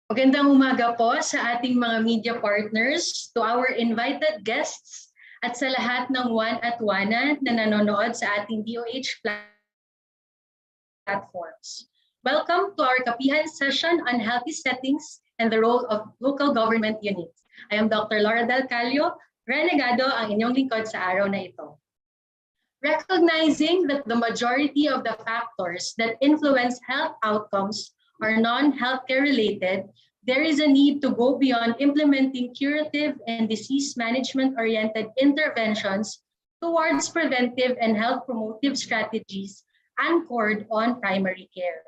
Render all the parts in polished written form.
Magandang umaga po sa ating mga media partners, to our invited guests, at sa lahat ng one at wana na nanonood sa ating DOH platforms. Welcome to our Kapihan session on healthy settings and the role of local government units. I am Dr. Laura Del Calio, Renegado ang inyong lingkod sa araw na ito. Recognizing that the majority of the factors that influence health outcomes are non-healthcare related, there is a need to go beyond implementing curative and disease management-oriented interventions towards preventive and health promotive strategies anchored on primary care.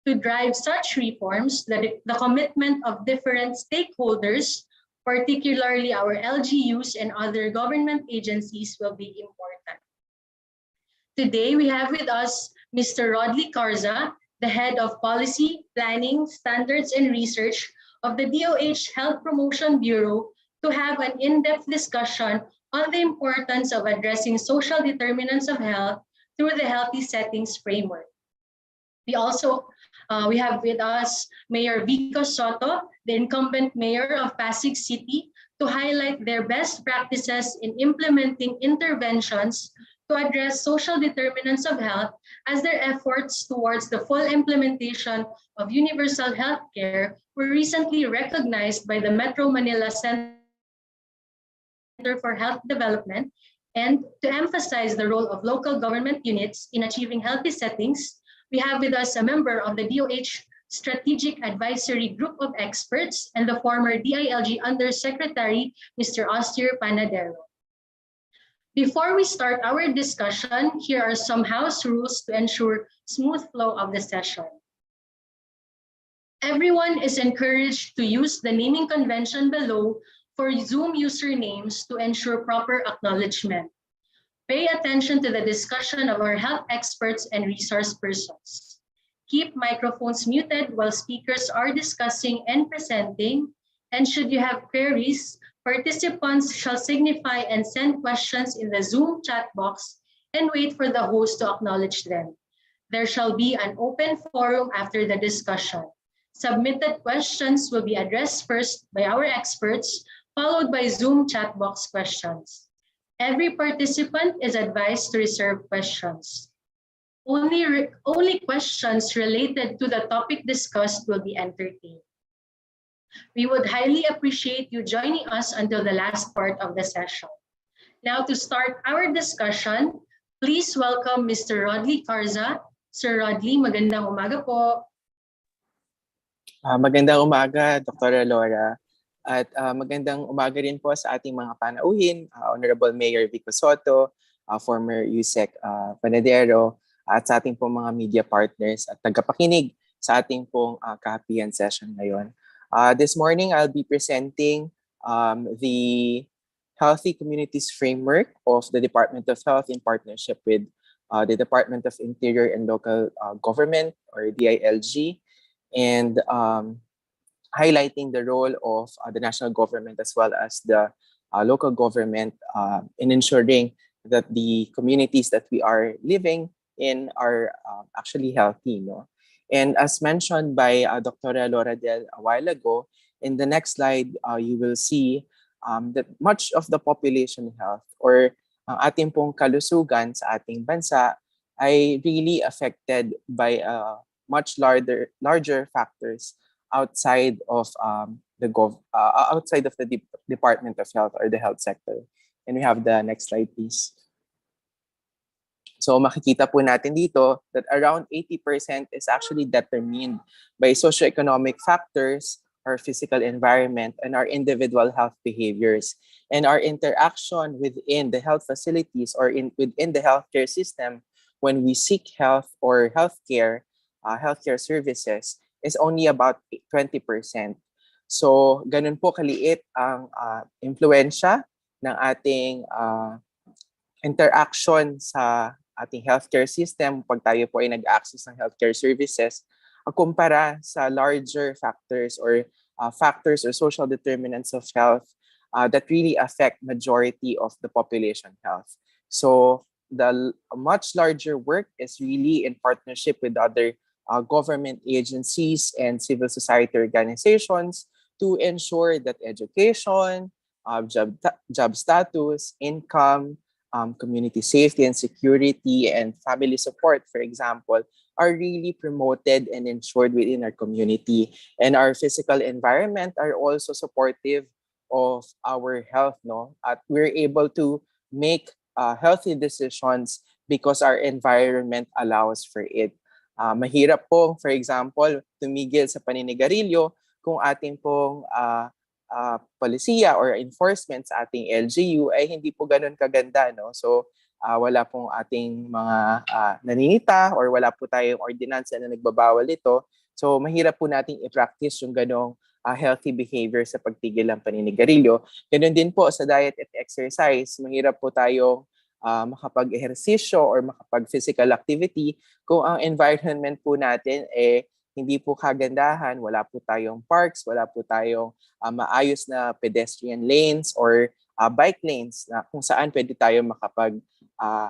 To drive such reforms, the commitment of different stakeholders, particularly our LGUs and other government agencies, will be important. Today, we have with us Mr. Rodley Carza, the Head of Policy, Planning, Standards, and Research of the DOH Health Promotion Bureau, to have an in-depth discussion on the importance of addressing social determinants of health through the Healthy Settings Framework. We have with us Mayor Vico Soto, the incumbent mayor of Pasig City, to highlight their best practices in implementing interventions to address social determinants of health, as their efforts towards the full implementation of universal health care were recently recognized by the Metro Manila Center for Health Development. And to emphasize the role of local government units in achieving healthy settings, we have with us a member of the DOH Strategic Advisory Group of Experts and the former DILG Undersecretary, Mr. Austin Panadero. Before we start our discussion, here are some house rules to ensure smooth flow of the session. Everyone is encouraged to use the naming convention below for Zoom usernames to ensure proper acknowledgement. Pay attention to the discussion of our health experts and resource persons. Keep microphones muted while speakers are discussing and presenting, and should you have queries, participants shall signify and send questions in the Zoom chat box and wait for the host to acknowledge them. There shall be an open forum after the discussion. Submitted questions will be addressed first by our experts, followed by Zoom chat box questions. Every participant is advised to reserve questions. Only questions related to the topic discussed will be entertained. We would highly appreciate you joining us until the last part of the session. Now, to start our discussion, please welcome Mr. Rodley Carza. Sir Rodley, magandang umaga po. Magandang umaga, Dr. Laura. At magandang umaga rin po sa ating mga panauhin, Honorable Mayor Vico Soto, former USEC Panadero, at sa ating pong mga media partners at tagapakinig sa ating pong Kapihan session ngayon. This morning, I'll be presenting the Healthy Communities Framework of the Department of Health in partnership with the Department of Interior and Local Government, or DILG, and highlighting the role of the national government as well as the local government in ensuring that the communities that we are living in are actually healthy. No? And as mentioned by Dr. Laura Del a while ago, in the next slide, you will see that much of the population health or ating pong kalusugan sa ating bansa ay really affected by much larger factors outside of outside of the Department of Health or the health sector. And we have the next slide, please. So makikita po natin dito that around 80% is actually determined by socioeconomic factors, our physical environment, and our individual health behaviors. And our interaction within the health facilities or within the healthcare system when we seek health or healthcare services is only about 20%. So ganun po kaliit ang influensya ng ating interaction sa ating healthcare system pag tayo po ay nag-access ng healthcare services kumpara sa larger factors or social determinants of health that really affect majority of the population health. So the much larger work is really in partnership with other government agencies and civil society organizations to ensure that education, job status, income, community safety and security, and family support, for example, are really promoted and ensured within our community. And our physical environment are also supportive of our health, no? At we're able to make healthy decisions because our environment allows for it. Mahirap po, for example, tumigil sa paninigarilyo kung ating pong polisiya or enforcement sa ating LGU ay hindi po ganun kaganda, no? So wala pong ating mga naninita or wala po tayong ordinansa na nagbabawal ito. So mahirap po nating i-practice yung ganong healthy behavior sa pagtigil ng paninigarilyo. Ganun din po sa diet at exercise. Mahirap po tayong makapag-ehersisyo or makapag-physical activity kung ang environment po natin hindi po kagandahan, wala po tayong parks, wala po tayong maayos na pedestrian lanes or bike lanes na kung saan pwede tayo makapag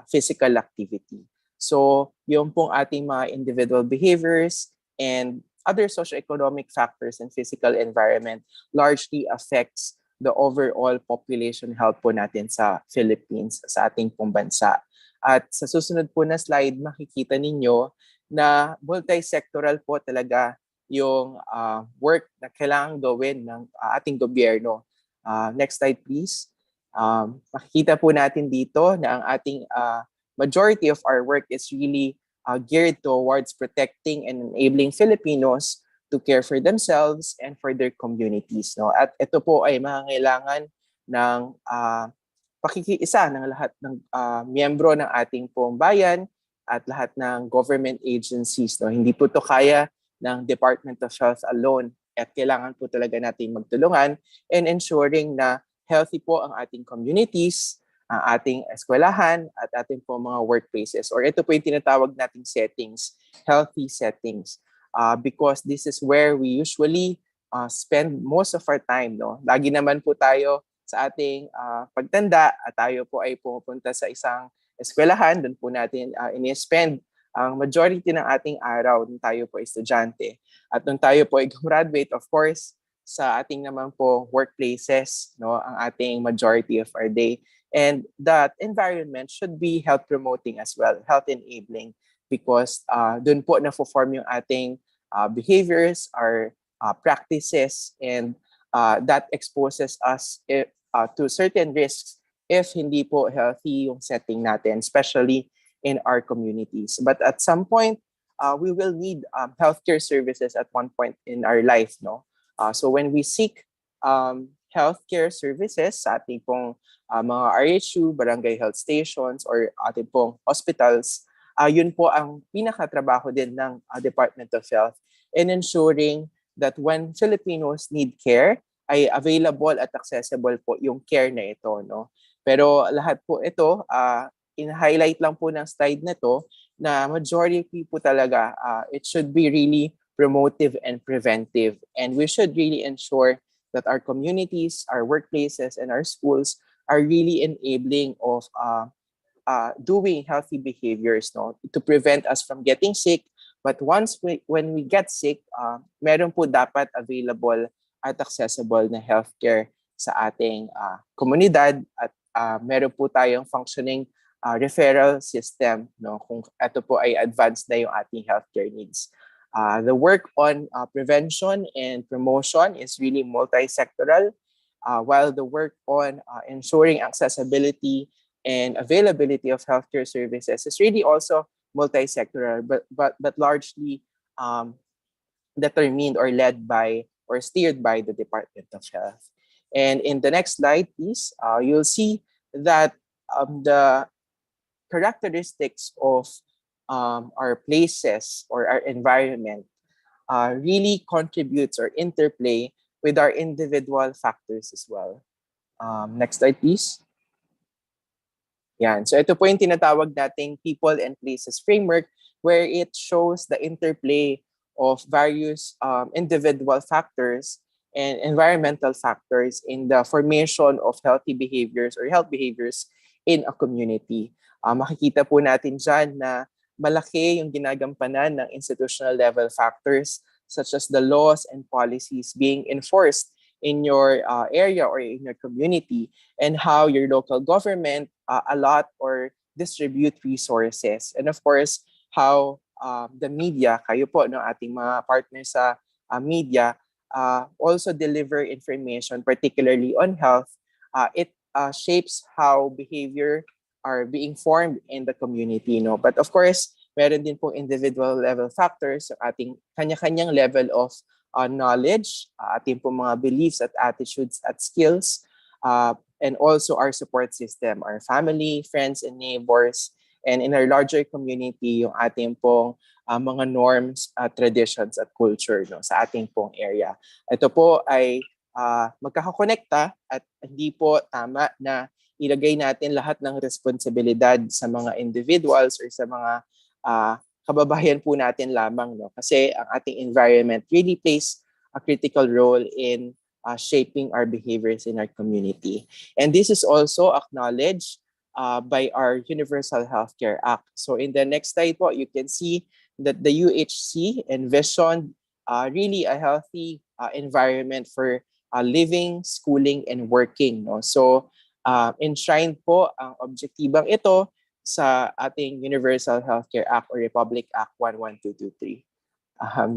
physical activity. So, yung pong ating mga individual behaviors and other socioeconomic factors and physical environment largely affects the overall population health po natin sa Philippines, sa ating pong bansa. At sa susunod po na slide, makikita ninyo na multi-sectoral po talaga yung work na kailangang gawin ng ating gobyerno. Next slide please. Makikita po natin dito na ang ating majority of our work is really geared towards protecting and enabling Filipinos to care for themselves and for their communities. No? At ito po ay mangangailangan ng pakikiisa ng lahat ng miyembro ng ating pong bayan at lahat ng government agencies. No? Hindi po ito kaya ng Department of Health alone at kailangan po talaga natin magtulungan in ensuring na healthy po ang ating communities, ang ating eskwelahan at ating po mga workplaces. Or ito po yung tinatawag nating settings, healthy settings. Because this is where we usually spend most of our time. No? Lagi naman po tayo sa ating pagtanda at tayo po ay pupunta sa isang eskwelahan, doon po natin ini-spend ang majority ng ating araw nung tayo po estudyante. At nung tayo po ay graduate, of course, sa ating naman po workplaces, no, ang ating majority of our day. And that environment should be health promoting as well, health enabling, because doon po na-form yung ating behaviors, our practices, and that exposes us to certain risks if hindi po healthy yung setting natin, especially in our communities. But at some point, we will need healthcare services at one point in our life, no? So when we seek healthcare services sa ating pong mga RHU, barangay health stations, or ating pong hospitals, yun po ang pinakatrabaho din ng Department of Health in ensuring that when Filipinos need care, ay available at accessible po yung care na ito, no? Pero lahat po ito, in-highlight lang po ng slide na to na majority po talaga, it should be really promotive and preventive. And we should really ensure that our communities, our workplaces, and our schools are really enabling of doing healthy behaviors, no, to prevent us from getting sick. But when we get sick, meron po dapat available at accessible na healthcare sa ating komunidad at meron po tayong functioning referral system, no, kung ito po ay advanced na yung ating healthcare needs. The work on prevention and promotion is really multi-sectoral, while the work on ensuring accessibility and availability of healthcare services is really also multi-sectoral, but largely determined or led by or steered by the Department of Health. And in the next slide, please, you'll see that the characteristics of our places or our environment really contributes or interplay with our individual factors as well. Next slide, please. Yan. So ito po yung tinatawag nating people and places framework, where it shows the interplay of various individual factors and environmental factors in the formation of healthy behaviors or health behaviors in a community. Makikita po natin dyan na malaki yung ginagampanan ng institutional level factors such as the laws and policies being enforced in your area or in your community, and how your local government allot or distribute resources. And of course, how the media, kayo po, no, ating mga partners sa media, also deliver information, particularly on health. It shapes how behavior are being formed in the community. No? But of course, meron din pong individual level factors, yung ating kanya-kanyang level of knowledge, ating pong mga beliefs at attitudes at skills, and also our support system, our family, friends, and neighbors, and in our larger community, yung ating pong mga norms, traditions, at culture, no, sa ating pong area. Ito po ay magkakakonekta at hindi po tama na ilagay natin lahat ng responsibilidad sa mga individuals or sa mga kababayan po natin lamang. No? Kasi ang ating environment really plays a critical role in shaping our behaviors in our community. And this is also acknowledged by our Universal Healthcare Act. So in the next slide po, you can see that the UHC envisioned really a healthy environment for living, schooling, and working. No? So enshrined po ang objektibang ito sa ating Universal Healthcare Act or Republic Act 11223.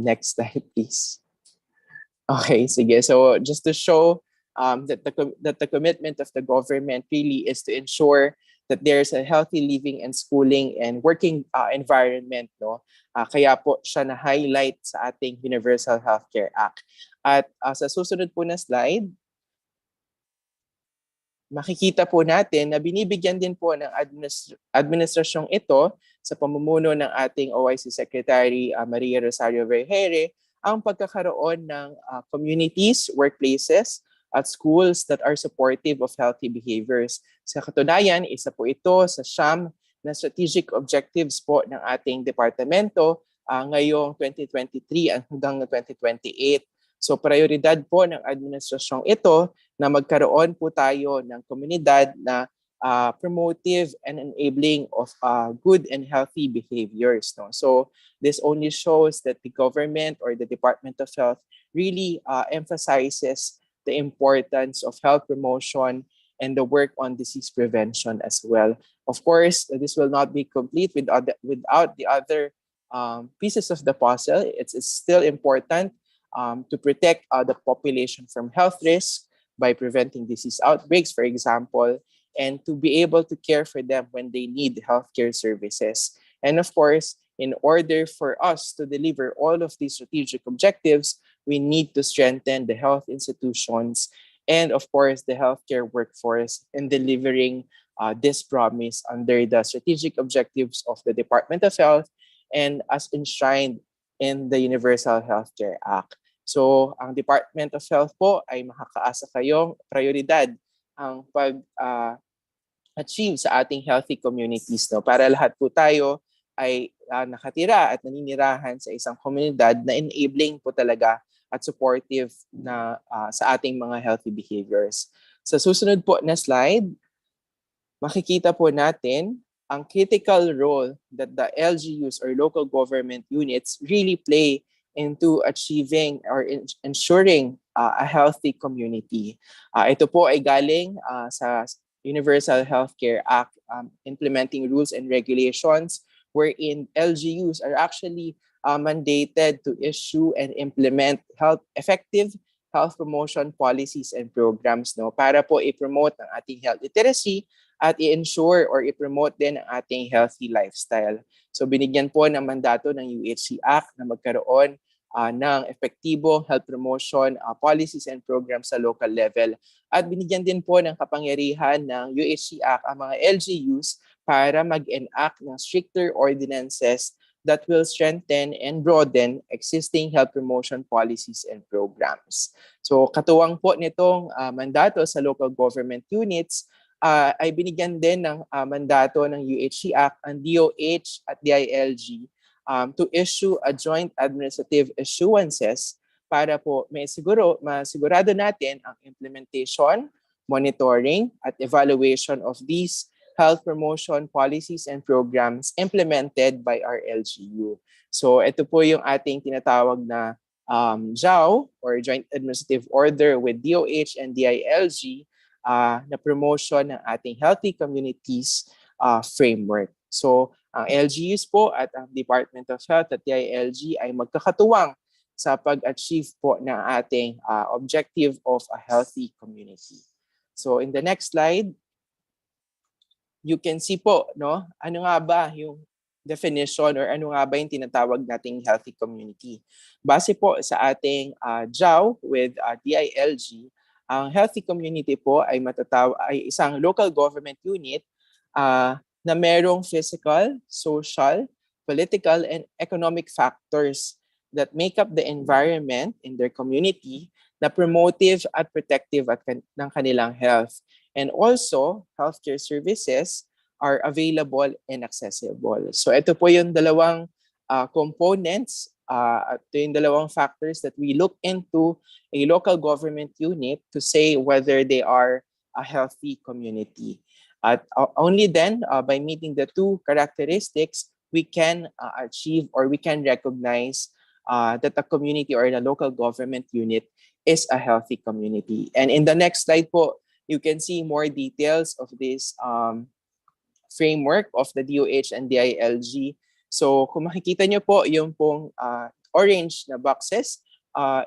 Next slide, please. Okay, sige. So just to show that the commitment of the government really is to ensure that there's a healthy living and schooling and working environment. No? Kaya po siya na-highlight sa ating Universal Healthcare Act. At sa susunod po na slide, makikita po natin na binibigyan din po ng administrasyong ito sa pamumuno ng ating OIC Secretary Maria Rosario Vergeire ang pagkakaroon ng communities, workplaces, at schools that are supportive of healthy behaviors. Sa katunayan, isa po ito sa siyam na strategic objectives po ng ating departamento ngayong 2023 hanggang 2028. So prioridad po ng administrasyong ito na magkaroon po tayo ng komunidad na promotive and enabling of good and healthy behaviors. No? So this only shows that the government or the Department of Health really emphasizes the importance of health promotion and the work on disease prevention as well. Of course, this will not be complete without the other pieces of the puzzle. It's still important to protect the population from health risks by preventing disease outbreaks, for example, and to be able to care for them when they need healthcare services. And of course, in order for us to deliver all of these strategic objectives, we need to strengthen the health institutions and, of course, the healthcare workforce in delivering this promise under the strategic objectives of the Department of Health and as enshrined in the Universal Healthcare Act. So, ang Department of Health po ay makakaasa kayong prioridad ang pag-achieve sa ating healthy communities, no? Para lahat po tayo ay nakatira at naninirahan sa isang komunidad na enabling po talaga at supportive na sa ating mga healthy behaviors. Sa susunod po na slide, makikita po natin ang critical role that the LGUs or local government units really play into achieving or ensuring a healthy community. Ito po ay galing sa Universal Healthcare Act implementing rules and regulations wherein LGUs are actually mandated to issue and implement effective health promotion policies and programs, no, para po i-promote ang ating health literacy at i-ensure or i-promote din ang ating healthy lifestyle. So binigyan po ng mandato ng UHC Act na magkaroon ng epektibong health promotion policies and programs sa local level. At binigyan din po ng kapangyarihan ng UHC Act ang mga LGUs para mag-enact ng stricter ordinances that will strengthen and broaden existing health promotion policies and programs. So katuwang po nitong mandato sa local government units, ay binigyan din ng mandato ng UHC Act ang DOH at DILG to issue a joint administrative issuances para po masigurado natin ang implementation, monitoring, at evaluation of these health promotion policies and programs implemented by our LGU. So ito po yung ating tinatawag na JAO or Joint Administrative Order with DOH and DILG na promotion ng ating Healthy Communities framework. So ang LGUs po at ang Department of Health at DILG ay magkakatuwang sa pag-achieve po ng ating objective of a healthy community. So in the next slide, you can see po, no, ano nga ba yung definition or ano nga ba yung tinatawag nating healthy community. Base po sa ating JAO with DILG, ang healthy community po ay ay isang local government unit na merong physical, social, political, and economic factors that make up the environment in their community na promotive at protective ng kanilang health. And also, healthcare services are available and accessible. So ito po yung dalawang components, ito yung dalawang factors that we look into a local government unit to say whether they are a healthy community. At only then, by meeting the two characteristics, we can achieve or we can recognize that a community or a local government unit is a healthy community. And in the next slide po, you can see more details of this framework of the DOH and DILG. So kung makikita nyo po, yung pong orange na boxes,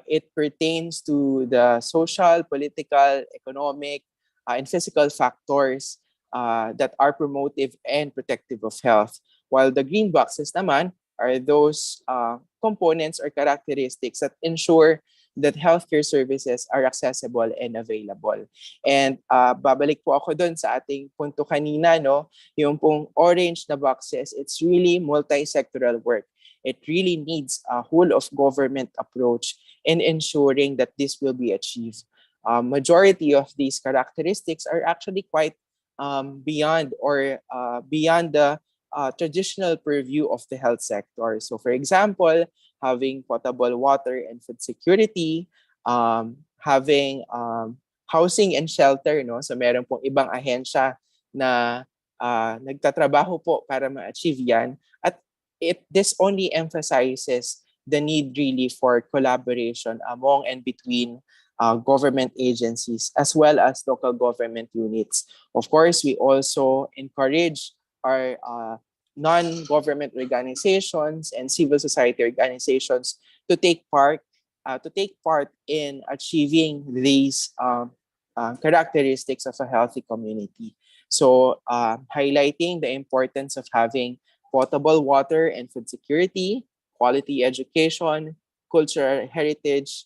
it pertains to the social, political, economic, and physical factors that are promotive and protective of health. While the green boxes naman are those components or characteristics that ensure that healthcare services are accessible and available. And babalik po ako doon sa ating punto kanina, no? Yung pong orange na boxes, it's really multi-sectoral work. It really needs a whole of government approach in ensuring that this will be achieved. Majority of these characteristics are actually quite beyond the traditional purview of the health sector. So for example, having potable water and food security, having housing and shelter, no? So meron pong ibang ahensya na nagtatrabaho po para ma-achieve yan. At this only emphasizes the need really for collaboration among and between government agencies as well as local government units. Of course, we also encourage our non-government organizations and civil society organizations to take part in achieving these characteristics of a healthy community. So highlighting the importance of having potable water and food security, quality education, cultural heritage,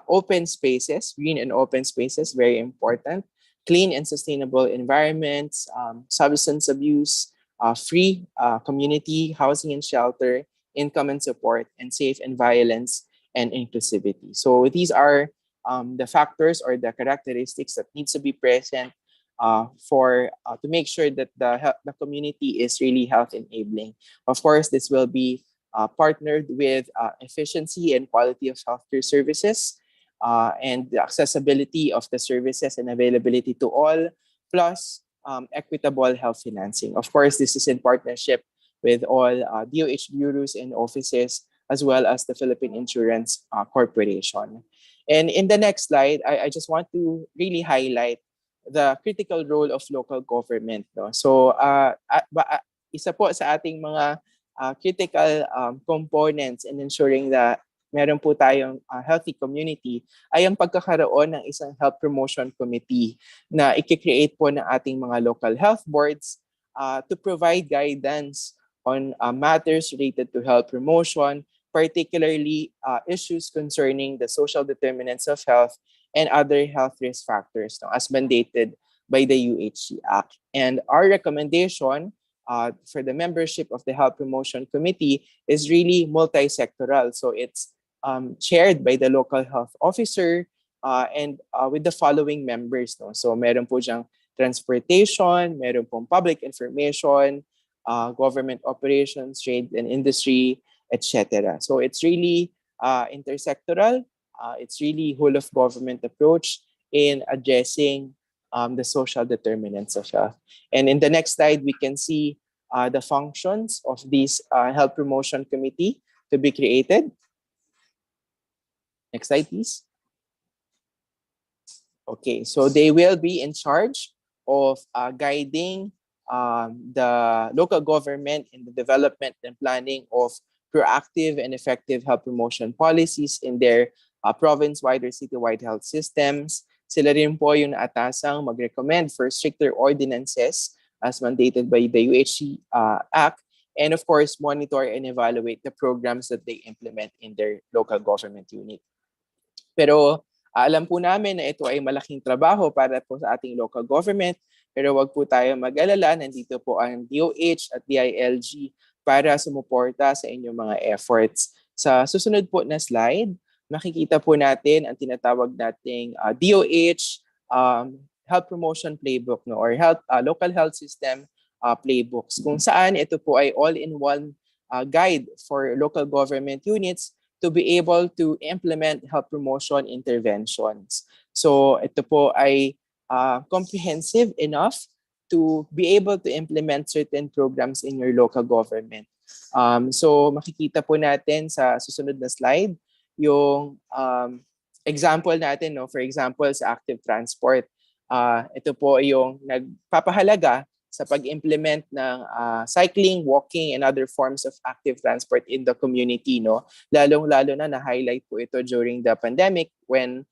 open spaces, green and open spaces, very important, clean and sustainable environments, substance abuse, free community, housing and shelter, income and support, and safe and violence and inclusivity. So these are the factors or the characteristics that needs to be present to make sure that the community is really health enabling. Of course, this will be partnered with efficiency and quality of healthcare services and the accessibility of the services and availability to all, plus equitable health financing. Of course, this is in partnership with all DOH bureaus and offices, as well as the Philippine Insurance Corporation. And in the next slide, I just want to really highlight the critical role of local government. No? So, isa po sa ating mga critical components in ensuring that meron po tayong healthy community ay ang pagkakaroon ng isang health promotion committee na i-create po ng ating mga local health boards to provide guidance on matters related to health promotion, particularly issues concerning the social determinants of health and other health risk factors as mandated by the UHC Act. And our recommendation for the membership of the Health Promotion Committee is really multi-sectoral. So it's chaired by the local health officer and with the following members. No? So meron po diyang transportation, meron pong public information, government operations, trade and industry, etc. So it's really intersectoral. It's really whole of government approach in addressing the social determinants of health. And in the next slide, we can see the functions of this health promotion committee to be created. Next slide, please. Okay, so they will be in charge of guiding the local government in the development and planning of proactive and effective health promotion policies in their province-wide or city-wide health systems. Sila rin po yung naatasang mag-recommend for stricter ordinances as mandated by the UHC Act, and of course, monitor and evaluate the programs that they implement in their local government unit. Pero alam po namin na ito ay malaking trabaho para po sa ating local government, pero wag po tayo mag-alala, nandito po ang DOH at DILG para sumuporta sa inyong mga efforts. Sa susunod po na slide, makikita po natin ang tinatawag nating DOH Health Promotion Playbook, no, or Local Health System Playbooks, kung saan ito po ay all-in-one guide for local government units to be able to implement health promotion interventions. So ito po ay comprehensive enough to be able to implement certain programs in your local government. So makikita po natin sa susunod na slide yung example natin, no? For example, sa active transport. Ito po yung nagpapahalaga sa pag-implement ng cycling, walking, and other forms of active transport in the community, no? Lalong-lalo na highlight po ito during the pandemic when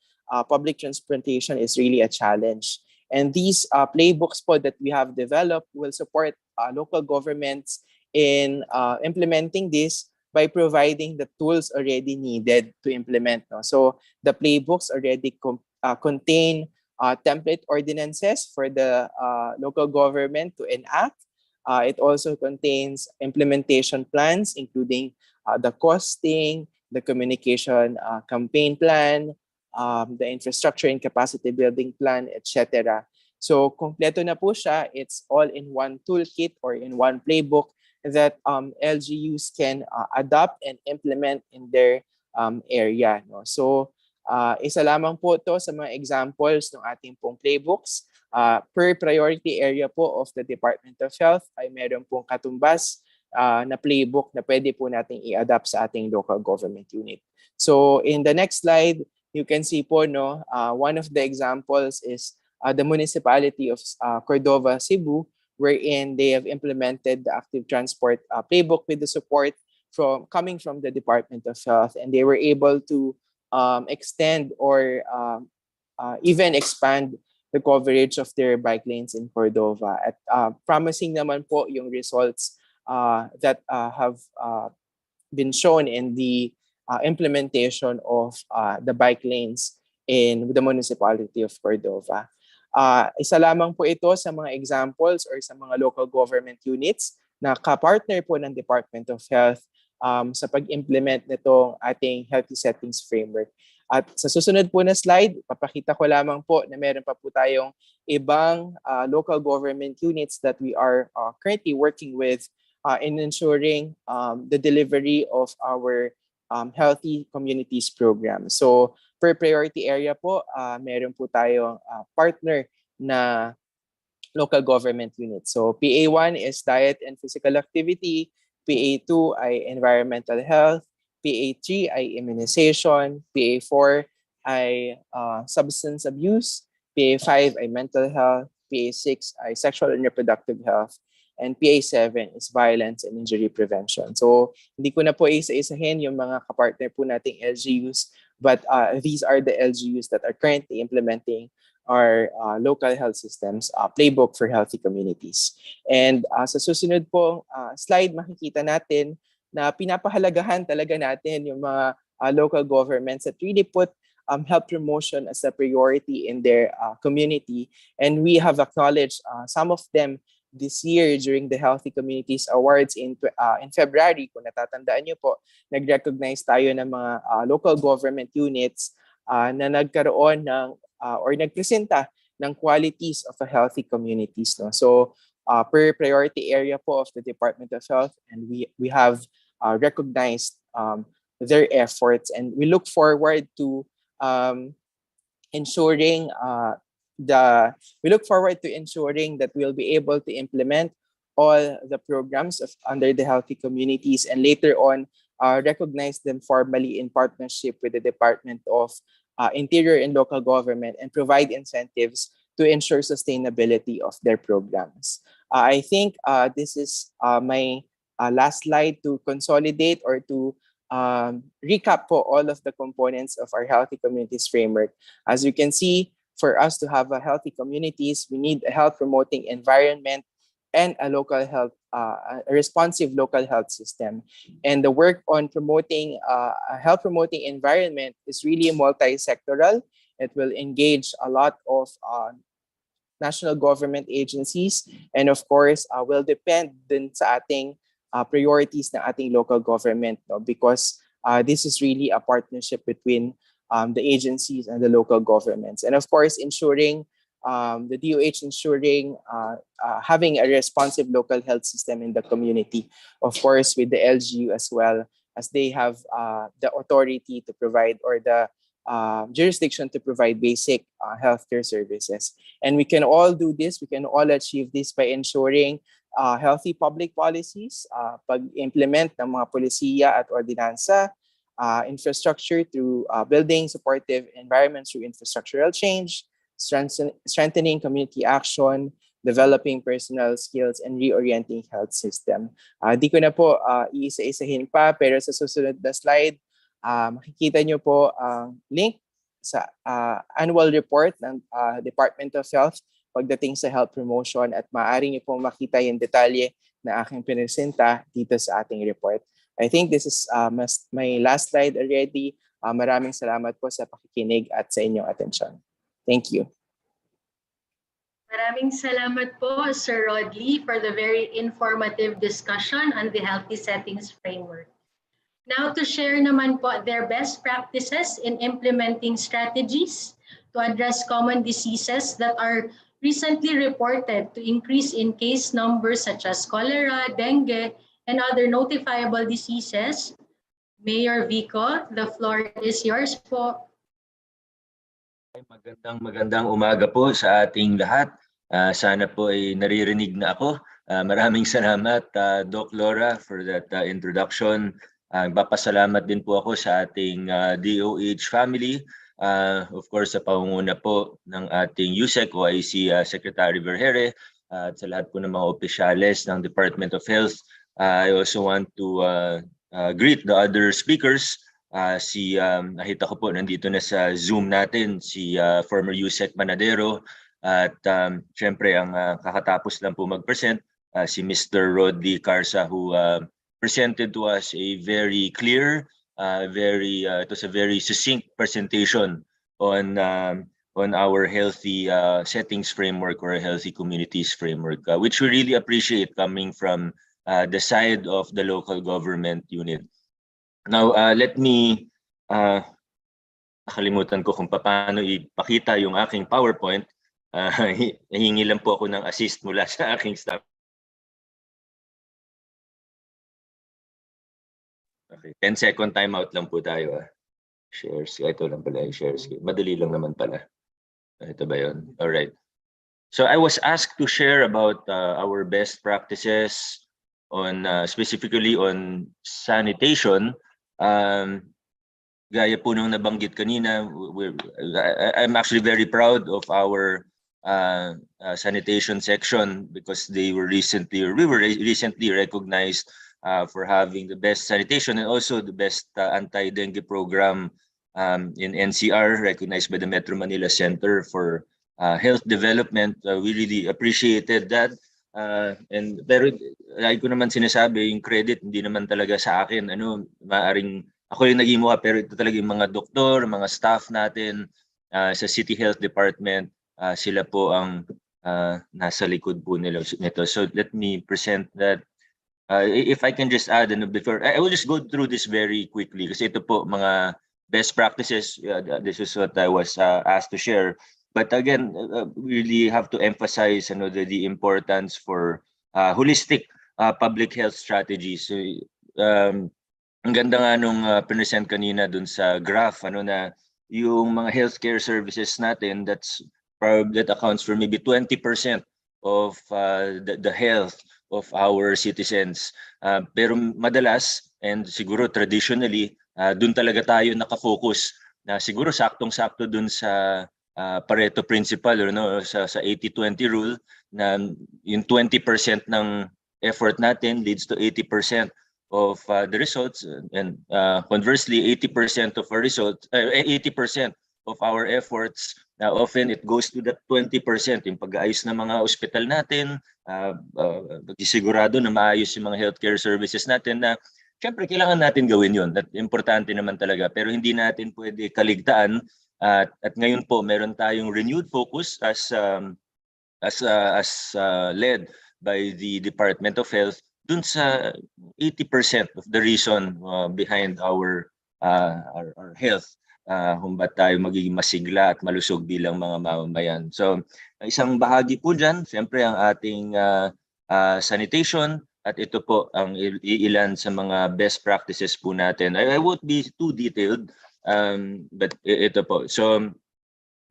public transportation is really a challenge. And these playbooks po that we have developed will support local governments in implementing this by providing the tools already needed to implement, no? So the playbooks already contain template ordinances for the local government to enact. It also contains implementation plans, including the costing, the communication campaign plan, the infrastructure and capacity building plan, etc. So, kompleto na po siya. It's all in one toolkit or in one playbook that LGUs can adopt and implement in their area, no? So, isa lamang po to sa mga examples ng ating pong playbooks. Per priority area po of the Department of Health ay meron pong katumbas na playbook na pwede po nating i-adapt sa ating local government unit. So in the next slide, you can see po, no, one of the examples is the municipality of Cordova, Cebu, wherein they have implemented the active transport playbook with the support coming from the Department of Health, and they were able to extend or even expand the coverage of their bike lanes in Cordova. At promising naman po yung results that have been shown in the implementation of the bike lanes in the municipality of Cordova. Isa lamang po ito sa mga examples or sa mga local government units na kapartner po ng Department of Health sa pag-implement nitong ating Healthy Settings Framework. At sa susunod po na slide, papakita ko lamang po na meron pa po tayong ibang local government units that we are currently working with in ensuring the delivery of our Healthy Communities program. So per priority area po, meron po tayong partner na local government units. So PA1 is diet and physical activity, PA2 ay environmental health, PA3 ay immunization, PA4 ay substance abuse, PA5 ay mental health, PA6 ay sexual and reproductive health, and PA7 is violence and injury prevention. So hindi ko na po isa-isahin yung mga kapartner po nating LGUs, but these are the LGUs that are currently implementing our local health systems playbook for healthy communities. And sa susunod po slide, makikita natin na pinapahalagahan talaga natin yung mga local governments that really put health promotion as a priority in their community. And we have acknowledged some of them this year during the Healthy Communities Awards in February. Kung natatandaan niyo po, nag-recognize tayo ng mga local government units na nagkaroon ng or nagpresenta ng qualities of a healthy communities, no? So per priority area po of the Department of Health, and we have recognized their efforts, and we look forward to ensuring we look forward to ensuring that we'll be able to implement all the programs under the healthy communities, and later on recognize them formally in partnership with the Department of Interior and Local Government, and provide incentives to ensure sustainability of their programs. I think this is my last slide to consolidate or to recap po all of the components of our Healthy Communities Framework. As you can see, for us to have a healthy communities, we need a health promoting environment and a a responsive local health system. And the work on promoting a health promoting environment is really multi-sectoral. It will engage a lot of national government agencies, and of course will depend din sa ating priorities ng ating local government, no? Because this is really a partnership between the agencies and the local governments, and of course ensuring the DOH ensuring having a responsive local health system in the community, of course with the LGU as well, as they have the authority to provide, or the jurisdiction to provide basic healthcare services. And we can all do this, we can all achieve this by ensuring healthy public policies, pag-implement ng mga polisiya at ordinansa, infrastructure through building supportive environments through infrastructural change, strengthening community action, developing personal skills, and reorienting health system. Di ko na po iisa-isahin pa, pero sa susunod na slide, makikita nyo po ang link sa annual report ng Department of Health pagdating sa health promotion, at maaari nyo pong makita yung detalye na aking pinesenta dito sa ating report. I think this is my last slide already. Maraming salamat po sa pakikinig at sa inyong atensyon. Thank you. Maraming salamat po, Sir Rodley, for the very informative discussion on the Healthy Settings Framework. Now to share naman po their best practices in implementing strategies to address common diseases that are recently reported to increase in case numbers such as cholera, dengue, and other notifiable diseases. Mayor Vico, the floor is yours po. Magandang umaga po sa ating lahat. Sana po ay naririnig na ako. Maraming salamat, Doc Laura, for that introduction. Papasalamat din po ako sa ating DOH family. Of course, sa pangunguna po ng ating USEC OIC Secretary Vergere, at sa lahat po ng mga opisyales ng Department of Health. I also want to greet the other speakers. Nakita ko po nandito na sa Zoom natin si former USEC Manadero, at syempre ang kakatapos lang po mag-present si Mr. Rodley Carsa, who presented to us a very clear, it was a very succinct presentation on our healthy settings framework, or a healthy communities framework, which we really appreciate coming from the side of the local government unit. Now, let me, nakalimutan ko kung paano ipakita yung aking PowerPoint. Nahingi lang po ako ng assist mula sa aking staff. Okay, 10-second timeout lang po tayo. Share screen. Ito lang pala yung share screen. Madali lang naman pala. Ito ba yun? All right. So I was asked to share about our best practices on specifically on sanitation. Gaya po nung nabanggit kanina, I'm actually very proud of our sanitation section, because we were recently recognized for having the best sanitation and also the best anti-dengue program in NCR, recognized by the Metro Manila Center for Health Development. We really appreciated that. Pero lagi ko naman sinasabi, yung credit hindi naman talaga sa akin. Maaring ako yung naging mukha, pero ito talaga yung mga doktor, mga staff natin sa City Health Department. Sila po ang nasa likod po nila nito. So let me present that. If I can just add, before I will just go through this very quickly, kasi ito po mga best practices. This is what I was asked to share. But again, we really have to emphasize the importance for holistic public health strategies. So, ang ganda nga nung present kanina dun sa graph, na yung mga healthcare services natin, that's probably that accounts for maybe 20% of the health of our citizens. Pero madalas, and siguro traditionally, dun talaga tayo nakafocus na siguro saktong-sakto dun sa Pareto principle or no, sa 80-20 rule na yung 20% ng effort natin leads to 80% of the results, and conversely 80% of our results 80% of our efforts often it goes to that 20%, yung pag-aayos ng mga ospital natin, pagsisigurado na maayos yung mga healthcare services natin na syempre kailangan natin gawin yun. At importante naman talaga, pero hindi natin pwede kaligtaan at ngayon po meron tayong renewed focus as led by the Department of Health dun sa 80% of the reason behind our health, kung ba't tayo magiging masigla at malusog bilang mga mamamayan. So isang bahagi po dyan, siyempre ang ating sanitation, at ito po ang ilan sa mga best practices po natin. I won't be too detailed, but ito po. So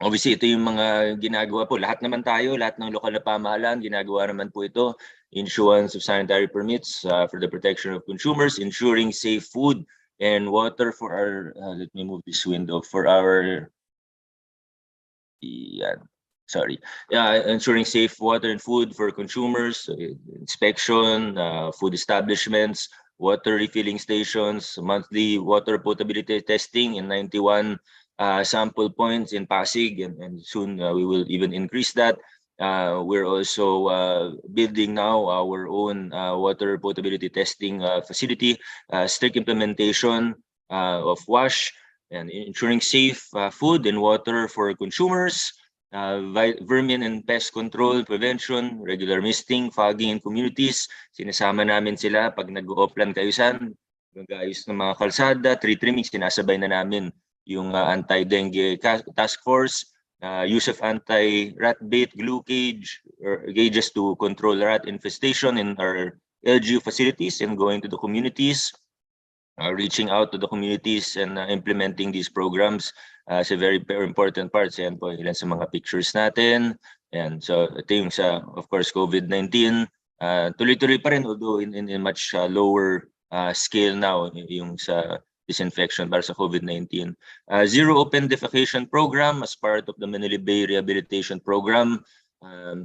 obviously, ito yung mga ginagawa po. Lahat naman tayo, lahat ng lokal na pamahalaan, ginagawa naman po ito. Issuance of sanitary permits for the protection of consumers, ensuring safe food and water for our, let me move this window, for our, ensuring safe water and food for consumers, inspection, food establishments, water refilling stations, monthly water potability testing in 91 sample points in Pasig, and soon we will even increase that. We're also building now our own water potability testing facility, strict implementation of WASH, and ensuring safe food and water for consumers, vermin and pest control, prevention, regular misting, fogging in communities. Sinasama namin sila pag nag-o-plan kayo saan, nag-ayos ng mga kalsada, tree trimming, sinasabay na namin yung anti-dengue task force, use of anti-rat bait glue gauges to control rat infestation in our LGU facilities and going to the communities, reaching out to the communities and implementing these programs is a very important part. So yan po ilan sa mga pictures natin. And so ito yung sa, of course, COVID-19. Tuloy-tuloy pa rin, although in much lower scale now yung sa disinfection para sa COVID-19. Zero open defecation program as part of the Manila Bay Rehabilitation Program.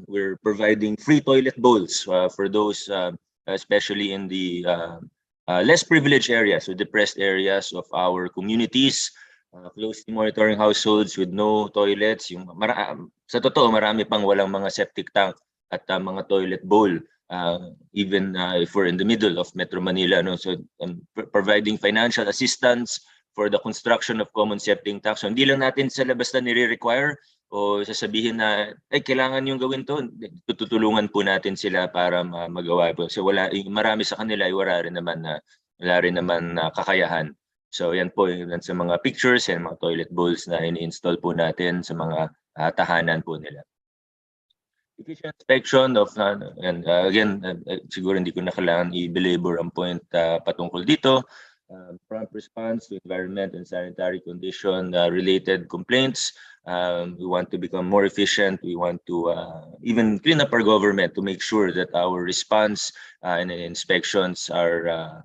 We're providing free toilet bowls for those, especially in the less privileged areas, so depressed areas of our communities. Closely monitoring households with no toilets. Sa totoo, marami pang walang mga septic tank at mga toilet bowl. Even if we're in the middle of Metro Manila, no? So providing financial assistance for the construction of common septic tanks. So hindi lang natin sa labas na nire-require o sasabihin na kailangan yung gawin to, tutulungan po natin sila para magawa po. So marami sa kanila ay wala rin naman kakayahan. So yan po yan sa mga pictures and mga toilet bowls na ini-install po natin sa mga tahanan po nila. Efficient inspection of, and again, siguro hindi ko na kailangan i-belabor ang point patungkol dito. Prompt response to environment and sanitary condition related complaints. We want to become more efficient. We want to even clean up our government to make sure that our response and inspections are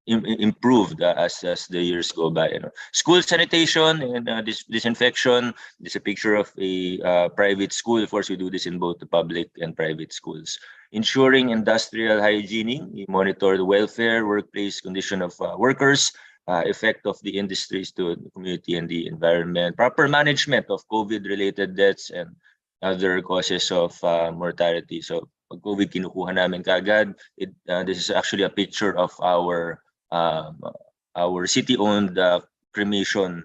improved as the years go by. School sanitation and disinfection. This is a picture of a private school. Of course, we do this in both the public and private schools. Ensuring industrial hygiene. We monitor the welfare, workplace condition of workers, effect of the industries to the community and the environment. Proper management of COVID-related deaths and other causes of mortality. So pag COVID kinukuha namin kaagad. This is actually a picture of our city-owned cremation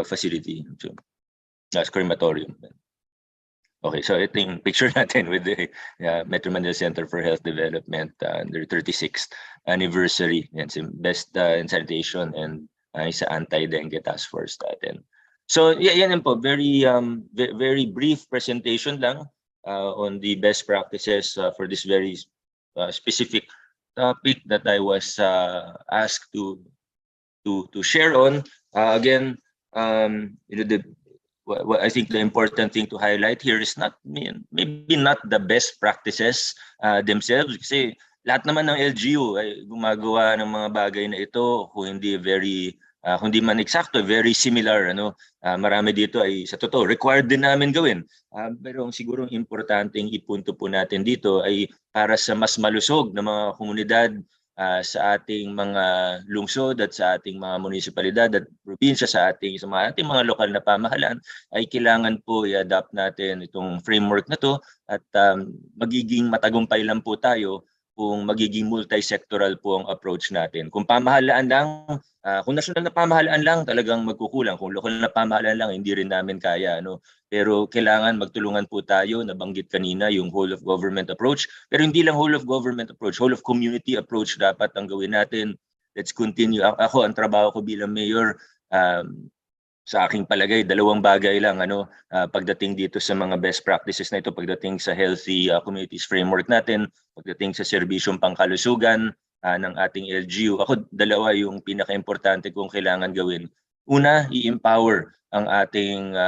facility. So that's crematorium. Okay, so ito yung picture natin with the Metro Manila Center for Health Development, their 36th anniversary. Yan, best in sanitation and sa anti-dengue task force natin. So yan po, very brief presentation lang on the best practices for this very specific topic that I was asked to share on. Again, I think the important thing to highlight here is maybe not the best practices themselves, kasi lahat naman ng LGU ay gumagawa ng mga bagay na ito, kung hindi man eksakto, very similar. Marami dito ay sa totoo required din namin gawin. Pero ang sigurong importanteng ipunto po natin dito ay para sa mas malusog na mga komunidad sa ating mga lungsod at sa ating mga munisipalidad at probinsya, sa ating mga lokal na pamahalaan, ay kailangan po i-adapt natin itong framework na to, at magiging matagumpay lang po tayo kung magiging multi-sectoral po ang approach natin. Kung pamahalaan lang, kung national na pamahalaan lang, talagang magkukulang. Kung local na pamahalaan lang, hindi rin namin kaya. Pero kailangan magtulungan po tayo, nabanggit kanina yung whole of government approach. Pero hindi lang whole of government approach, whole of community approach dapat ang gawin natin. Let's continue. Ako, ang trabaho ko bilang mayor, sa aking palagay, dalawang bagay lang pagdating dito sa mga best practices na ito, pagdating sa healthy communities framework natin, pagdating sa serbisyong pangkalusugan ng ating LGU. Ako, dalawa yung pinaka-importante kong kailangan gawin. Una, i-empower ang ating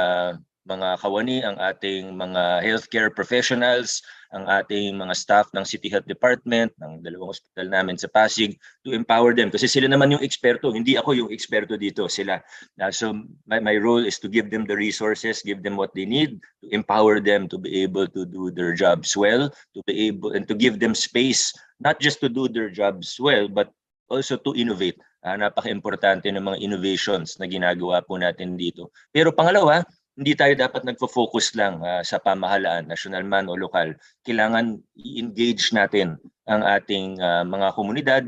mga kawani, ang ating mga healthcare professionals, ang ating mga staff ng City Health Department, ng dalawang hospital namin sa Pasig, to empower them. Kasi sila naman yung eksperto, hindi ako yung eksperto dito, sila. So my role is to give them the resources, give them what they need, to empower them to be able to do their jobs well, to be able and to give them space, not just to do their jobs well, but also to innovate. Napaka-importante ng mga innovations na ginagawa po natin dito. Pero pangalawa, hindi tayo dapat nagfo-focus lang sa pamahalaan, national man o lokal. Kailangan i-engage natin ang ating mga komunidad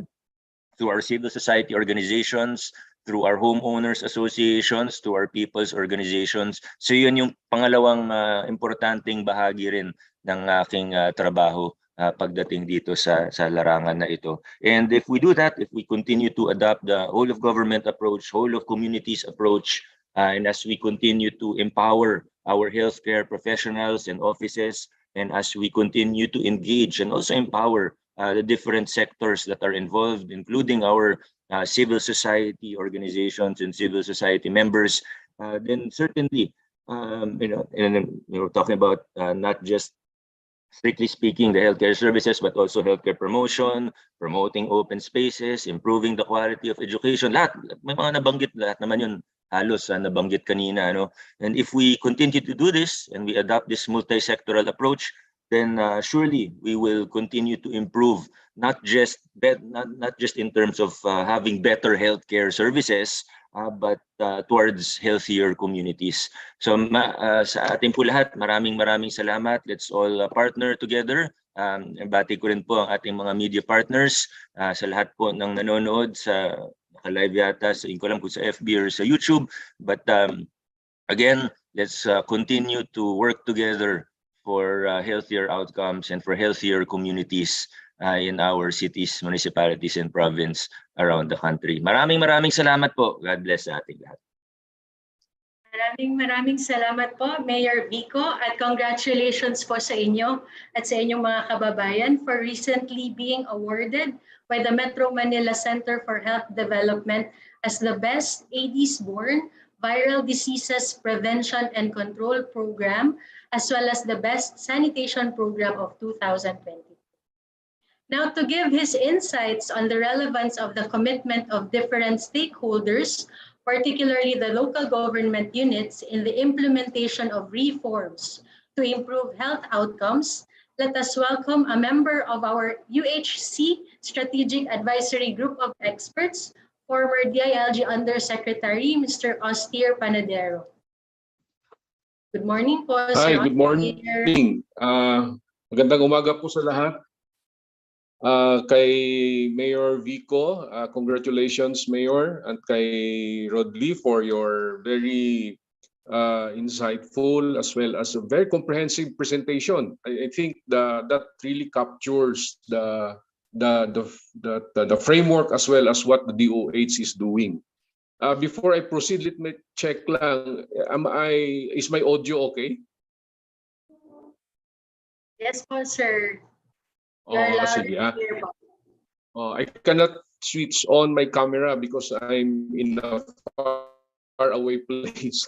through our civil society organizations, through our homeowners associations, to our people's organizations. So yun yung pangalawang importanteng bahagi rin ng aking trabaho pagdating dito sa larangan na ito. And if we do that, if we continue to adopt the whole of government approach, whole of communities approach, and as we continue to empower our healthcare professionals and offices, and as we continue to engage and also empower the different sectors that are involved, including our civil society organizations and civil society members, then certainly, and we're talking about not just strictly speaking the healthcare services, but also healthcare promotion, promoting open spaces, improving the quality of education. Lahat, may mga nabanggit, lahat naman yun halos nabanggit kanina. And if we continue to do this and we adopt this multi-sectoral approach, then surely we will continue to improve, not just in terms of having better healthcare services, but towards healthier communities. So sa ating po lahat, maraming salamat. Let's all partner together. Bati ko rin po ang ating mga media partners, sa lahat po ng nanonood sa live yata, hindi ko alam kung sa FB or sa YouTube. But again, let's continue to work together for healthier outcomes and for healthier communities in our cities, municipalities, and province around the country. Maraming salamat po. God bless sa ating lahat. Maraming salamat po, Mayor Vico, at congratulations po sa inyo at sa inyong mga kababayan for recently being awarded by the Metro Manila Center for Health Development as the Best AIDS-Borne Viral Diseases Prevention and Control Program, as well as the Best Sanitation Program of 2020. Now, to give his insights on the relevance of the commitment of different stakeholders, particularly the local government units, in the implementation of reforms to improve health outcomes, let us welcome a member of our UHC Strategic Advisory Group of Experts, former DILG Undersecretary, Mr. Austere Panadero. Good morning po, Hi, Sir good morning. Magandang umaga po sa lahat. Kay Mayor Vico, congratulations Mayor, at kay Rodley for your very insightful as well as a very comprehensive presentation. I think that really captures the framework as well as what the DOH is doing. Before I proceed, let me check lang. Is my audio okay? Yes po, sir. Sige. I cannot switch on my camera because I'm in a far away place.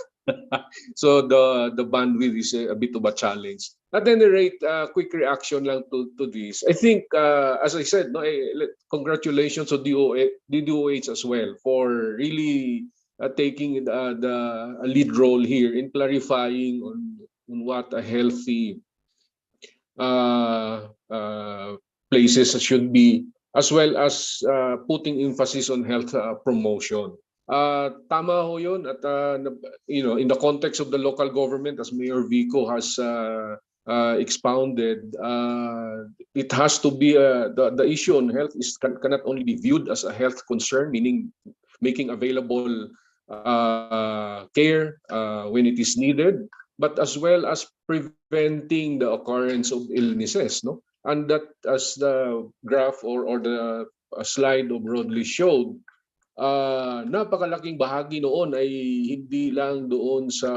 So the bandwidth is a bit of a challenge. At any rate, quick reaction lang to this. I think, as I said, no, congratulations to DOH as well for really taking the lead role here in clarifying on what a healthy places should be, as well as putting emphasis on health promotion. Tama ho yun at in the context of the local government, as Mayor Vico has expounded, it has to be the issue on health cannot only be viewed as a health concern, meaning making available care when it is needed, but as well as preventing the occurrence of illnesses, no? And that, as the graph or the slide of Rodley showed, napakalaking bahagi noon ay hindi lang doon sa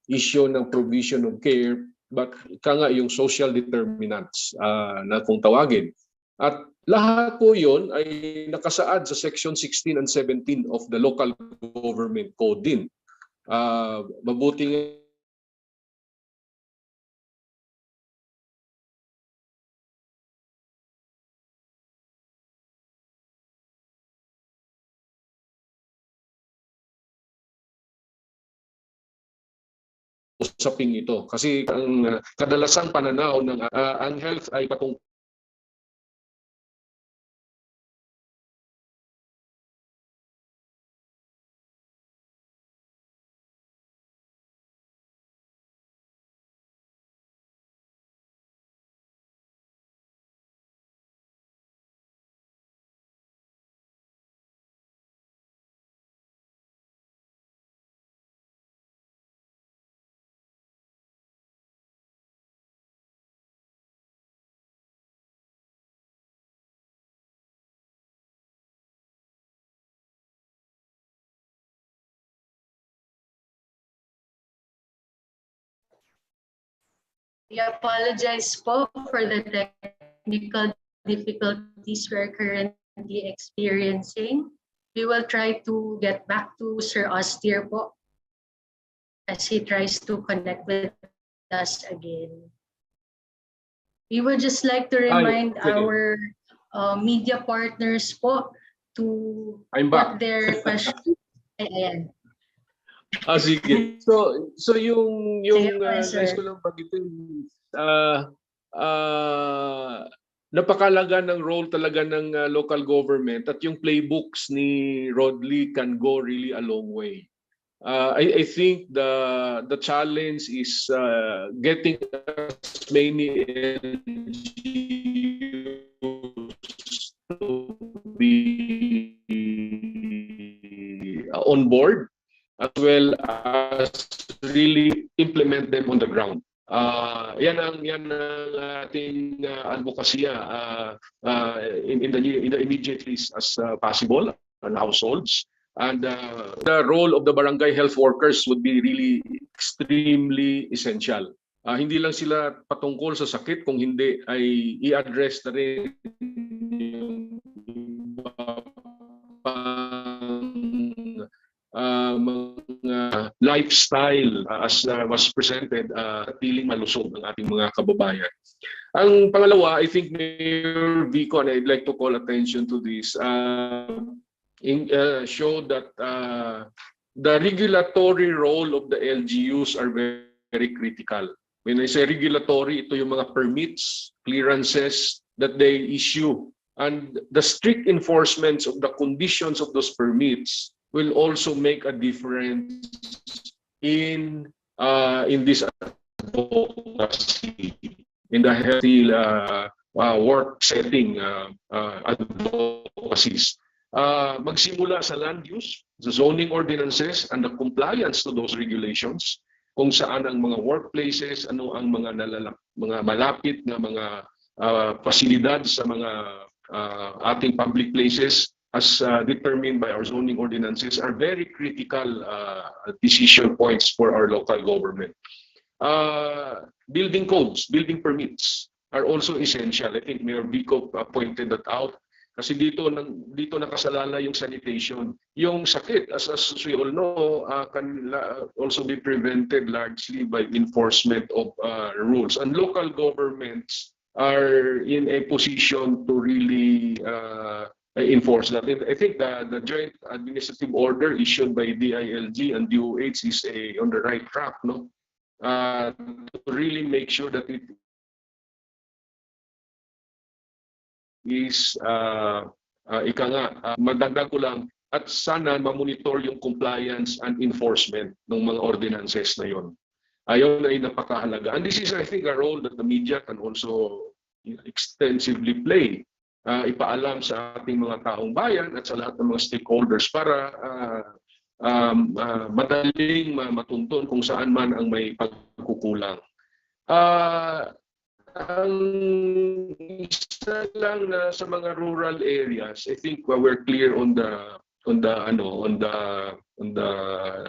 issue ng provision of care, but nga yung social determinants na kung tawagin. At lahat po yun ay nakasaad sa Section 16 and 17 of the Local Government Code din. Mabuting usaping ito kasi ang kadalasang pananaw ng ang health ay patungkol We apologize po for the technical difficulties we're currently experiencing. We will try to get back to Sir Austin po as he tries to connect with us again. We would just like to remind our media partners po to put their questions. Ayan. Sige. So yung nais ko lang bagitin, napakalaga ng role talaga ng local government at yung playbooks ni Rodley can go really a long way. I think the challenge is getting as many NGOs to be on board, as well as really implement them on the ground. Yan ang ating advokasya in the immediate list as possible on households. And the role of the barangay health workers would be really extremely essential. Hindi lang sila patungkol sa sakit, kung hindi ay i-address na rin yung mga lifestyle as was presented, tiling malusog ang ating mga kababayan. Ang pangalawa, I think Mayor Vico, and I'd like to call attention to this, show that the regulatory role of the LGUs are very, very critical. When I say regulatory, ito yung mga permits, clearances that they issue, and the strict enforcement of the conditions of those permits will also make a difference in this advocacy, in the healthy work setting advocacies. Magsimula sa land use, the zoning ordinances, and the compliance to those regulations, kung saan ang mga workplaces, ano ang mga malapit na mga pasilidad sa mga ating public places as determined by our zoning ordinances are very critical decision points for our local government. Building codes, building permits are also essential. I think Mayor Vico pointed that out. Kasi dito nakasalala yung sanitation. Yung sakit, as we all know, can also be prevented largely by enforcement of rules. And local governments are in a position to really enforce that. I think the joint administrative order issued by DILG and DOH is on the right track, no? To really make sure that it is ika nga, madagdag ko lang, at sana mamonitor yung compliance and enforcement ng mga ordinances na yon. Ayon ay napakahalaga. And this is, I think, a role that the media can also extensively play. Ipaalam sa ating mga taong bayan at sa lahat ng mga stakeholders para madaling matuntun kung saan man ang may pagkukulang. Ang isa lang na sa mga rural areas, I think we're clear on the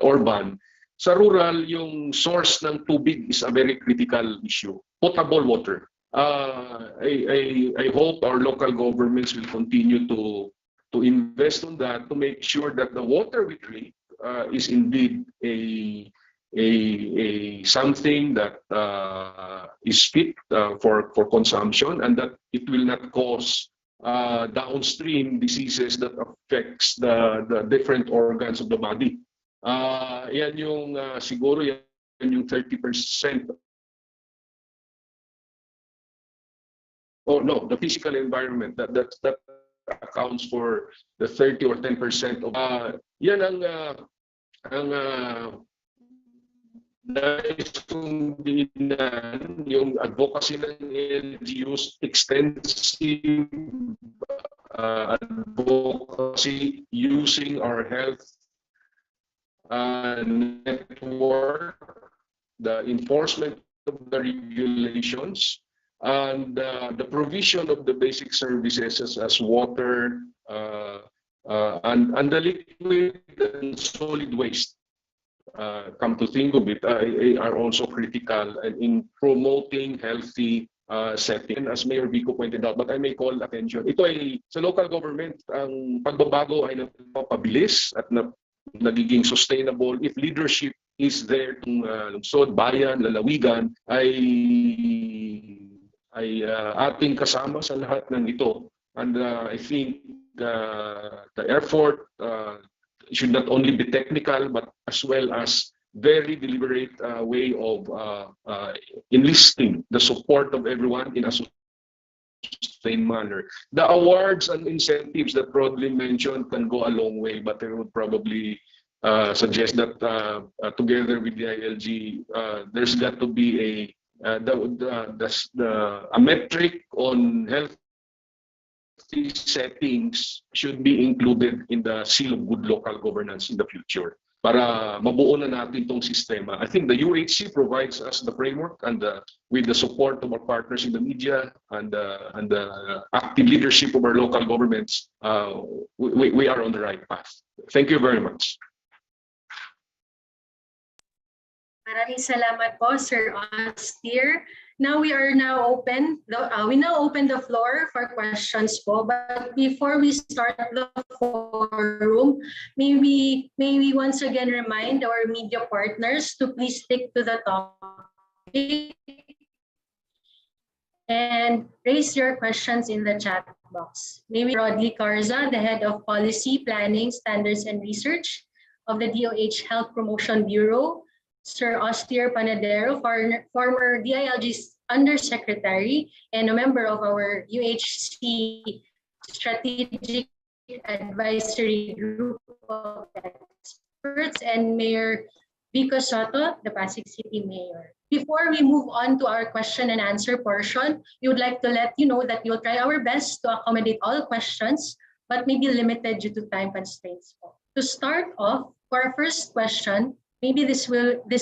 urban. Sa rural, yung source ng tubig is a very critical issue. Potable water. I hope our local governments will continue to invest on that to make sure that the water we drink is indeed a something that is fit for consumption, and that it will not cause downstream diseases that affects the different organs of the body. Yan yung siguro yan yung 30%. Oh no, the physical environment that accounts for the 30 or 10% of yan ang nais kong dinan, yung advocacy ng LGUs, extensive advocacy using our health network, the enforcement of the regulations, and the provision of the basic services as water and the liquid and solid waste. Come to think of it, are also critical in promoting healthy setting. As Mayor Vico pointed out, but I may call attention. Ito ay sa local government, ang pagbabago ay napapabilis at nagiging sustainable if leadership is there to lungsod, bayan, lalawigan, ay ating kasama sa lahat ng ito. And I think the effort should not only be technical but as well as very deliberate way of enlisting the support of everyone in a sustained manner. The awards and incentives that Rodley mentioned can go a long way, but I would probably suggest that together with the ILG, there's got to be a metric on health settings should be included in the seal of good local governance in the future para mabuo na natin itong sistema. I think the UHC provides us the framework, and with the support of our partners in the media and the active leadership of our local governments, we are on the right path. Thank you very much. Maraming salamat po, Sir Austin. Now we open the floor for questions po. But before we start the forum, may we once again remind our media partners to please stick to the topic and raise your questions in the chat box. Maybe Rodley Carza, the Head of Policy, Planning, Standards and Research of the DOH Health Promotion Bureau, Sir Austin Panadero, former DILG Undersecretary and a member of our UHC Strategic Advisory Group of Experts, and Mayor Vico Soto, the Pasig City Mayor. Before we move on to our question and answer portion, we would like to let you know that we will try our best to accommodate all questions, but may be limited due to time constraints. To start off, for our first question, maybe this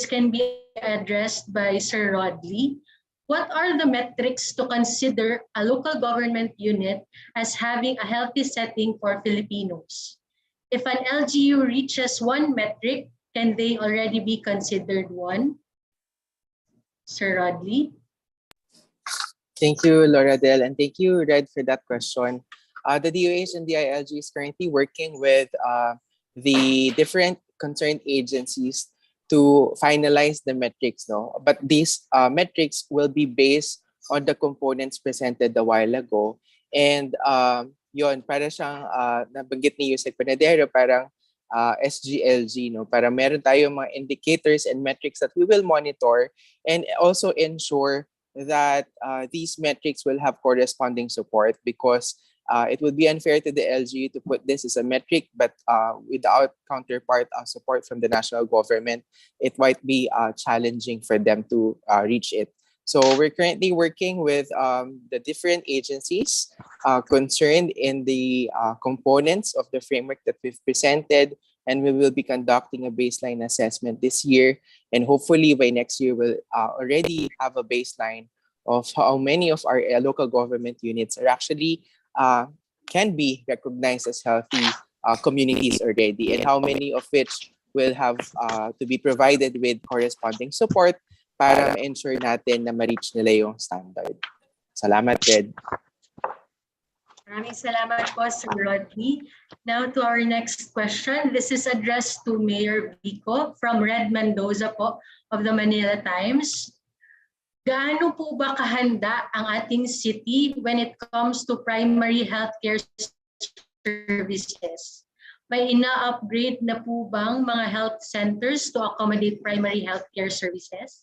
can be addressed by Sir Rodley. What are the metrics to consider a local government unit as having a healthy setting for Filipinos? If an LGU reaches one metric, can they already be considered one? Sir Rodley? Thank you, Laura Del, and thank you, Red, for that question. The DOH and DILG is currently working with the different concerned agencies to finalize the metrics, no? But these metrics will be based on the components presented a while ago. And yon, para siyang nabanggit ni Yusek Panadero, parang SGLG, no? Para meron tayong mga indicators and metrics that we will monitor and also ensure that these metrics will have corresponding support, because it would be unfair to the LGU to put this as a metric, but without counterpart support from the national government, it might be challenging for them to reach it. So we're currently working with the different agencies concerned in the components of the framework that we've presented, and we will be conducting a baseline assessment this year. And hopefully by next year, we'll already have a baseline of how many of our local government units are actually can be recognized as healthy communities already, and how many of which will have to be provided with corresponding support para ma-ensure natin na ma-reach nila yung standard. Salamat, Ted. Maraming salamat po, Sir Rodney. Now to our next question. This is addressed to Mayor Vico from Red Mendoza po of the Manila Times. Gaano po ba kahanda ang ating city when it comes to primary healthcare services? May ina-upgrade na po bang mga health centers to accommodate primary healthcare services?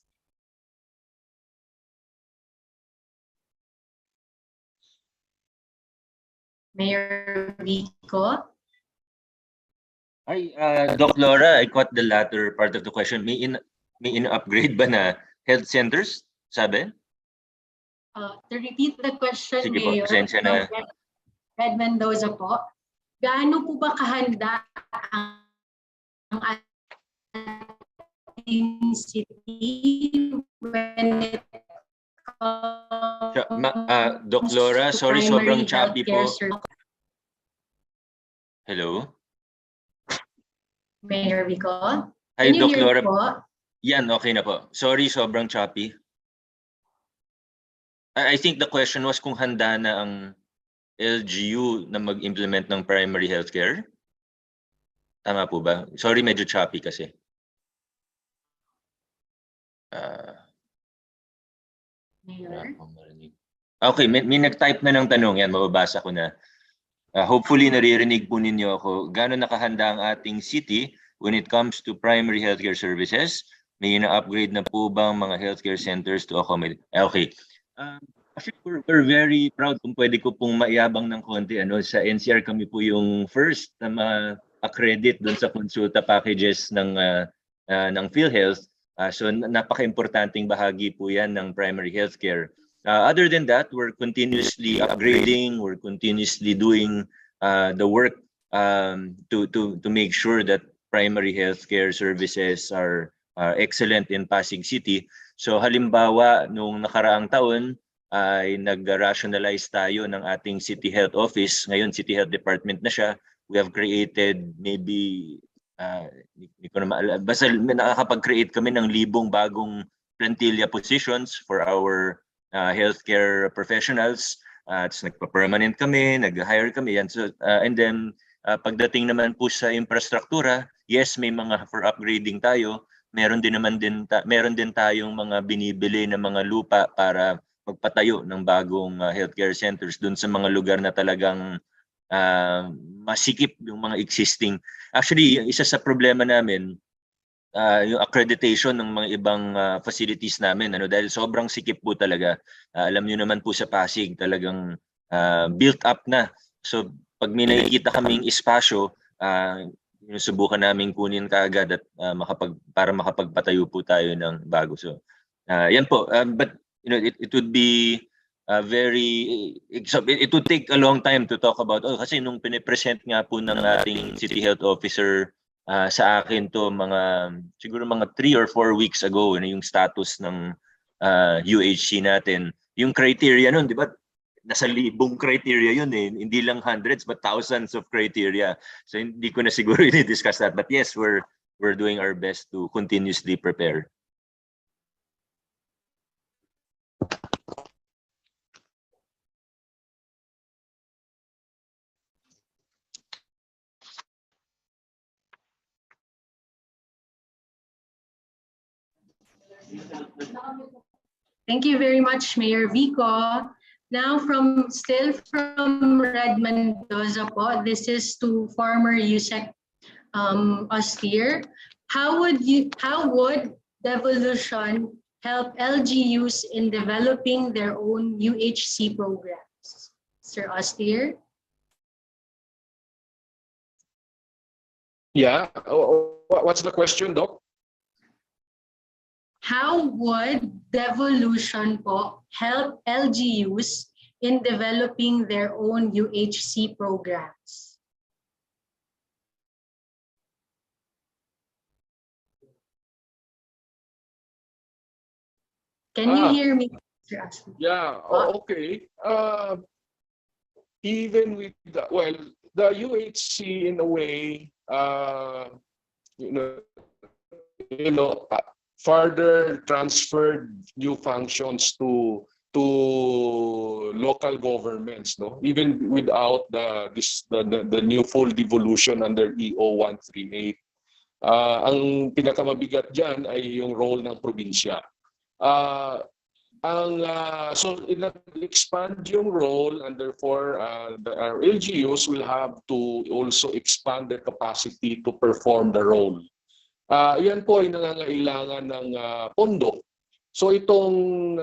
Mayor Vico? Hi, Doc Laura, I caught the latter part of the question. May in-upgrade ba na health centers, sabi? To repeat the question, Sige po, Mayor, pasensya na. Red Mendoza po, gaano po ba kahanda ang ating city when it Doc Laura, sorry, sobrang choppy po. Hello? Mayor Vico? Hi, Can you Doc hear Laura. me po? Yan, okay na po. Sorry, sobrang choppy. I think the question was kung handa na ang LGU na mag-implement ng primary healthcare. Tama po ba? Sorry, medyo choppy kasi. Mayor? Okay, may nag-type na ng tanong. Yan, mababasa ko na. Hopefully, naririnig po ninyo ako. Gano'n nakahanda ang ating city when it comes to primary healthcare services? May na-upgrade na po bang mga healthcare centers to accommodate? Okay. Actually, we're very proud kung pwede ko pong maiyabang ng konti. Sa NCR kami po yung first na ma-accredit doon sa consulta packages ng PhilHealth. So napaka-importanting bahagi po yan ng primary healthcare. Other than that, we're continuously upgrading, we're continuously doing the work to make sure that primary healthcare services are excellent in Pasig City. So halimbawa, nung nakaraang taon, ay nag-rationalize tayo ng ating City Health Office. Ngayon, City Health Department na siya. We have created maybe, hindi ko na maalala, basta nakakapag-create kami ng 1,000 bagong plantilla positions for our healthcare professionals. Nagpa-permanent kami, nag-hire kami. Yan. So, and then, pagdating naman po sa infrastruktura, yes, may mga for upgrading tayo. Meron din tayong mga binibili na mga lupa para magpatayo ng bagong healthcare centers doon sa mga lugar na talagang masikip yung mga existing. Actually, isa sa problema namin, yung accreditation ng mga ibang facilities namin, dahil sobrang sikip po talaga. Alam niyo naman po sa Pasig, talagang built up na. So pag may nakikita kaming espasyo, subukan namin kunin kaagad at para makapagpatayo po tayo ng bago. So yan po. But it would be it would take a long time to talk about. Kasi nung pinipresent nga po ng ating City Health Officer sa akin to siguro mga 3 or 4 weeks ago, yung status ng UHC natin. Yung criteria nun, di ba? Nasa 1,000 criteria yun eh. Hindi lang hundreds but thousands of criteria. So hindi ko na siguro i-discuss that. But yes, we're doing our best to continuously prepare. Thank you very much, Mayor Vico. Now, still from Red Mendoza po, this is to former USEC Austere. How would devolution help LGUs in developing their own UHC programs? Sir Austere? Yeah. What's the question, Doc? How would devolution po help LGUs in developing their own UHC programs? Can you hear me, Sir Austere? Yeah. Okay. Even with the UHC in a way, you know, further transferred new functions to local governments, no, even without the new full devolution under EO 138. Ang pinakamabigat diyan ay yung role ng probinsya. So expand yung role, and therefore our LGUs will have to also expand their capacity to perform the role. Yan po ay nangangailangan ng pondo. So itong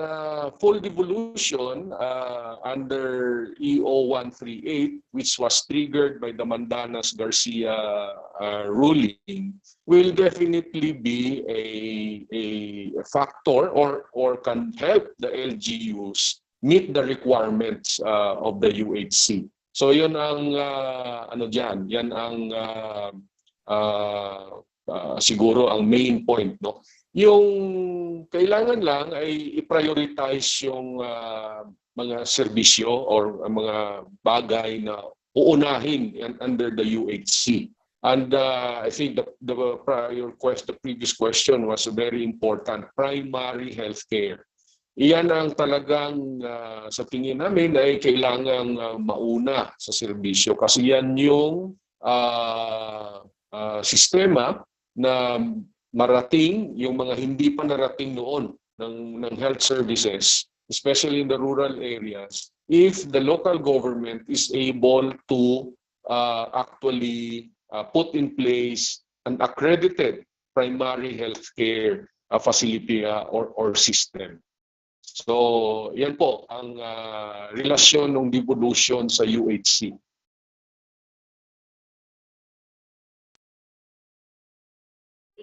full devolution under EO 138, which was triggered by the Mandanas-Garcia ruling, will definitely be a factor or can help the LGUs meet the requirements of the UHC. So yun ang yan ang siguro ang main point, no. Yung kailangan lang ay i-prioritize yung mga serbisyo or mga bagay na uunahin under the UHC. And I think the previous question was very important: primary healthcare. Iyan ang talagang sa tingin namin ay kailangang mauna sa serbisyo, kasi yan yung sistema na marating yung mga hindi pa narating noon ng health services, especially in the rural areas, if the local government is able to actually put in place an accredited primary healthcare facility or system. So yan po ang relasyon ng devolution sa UHC.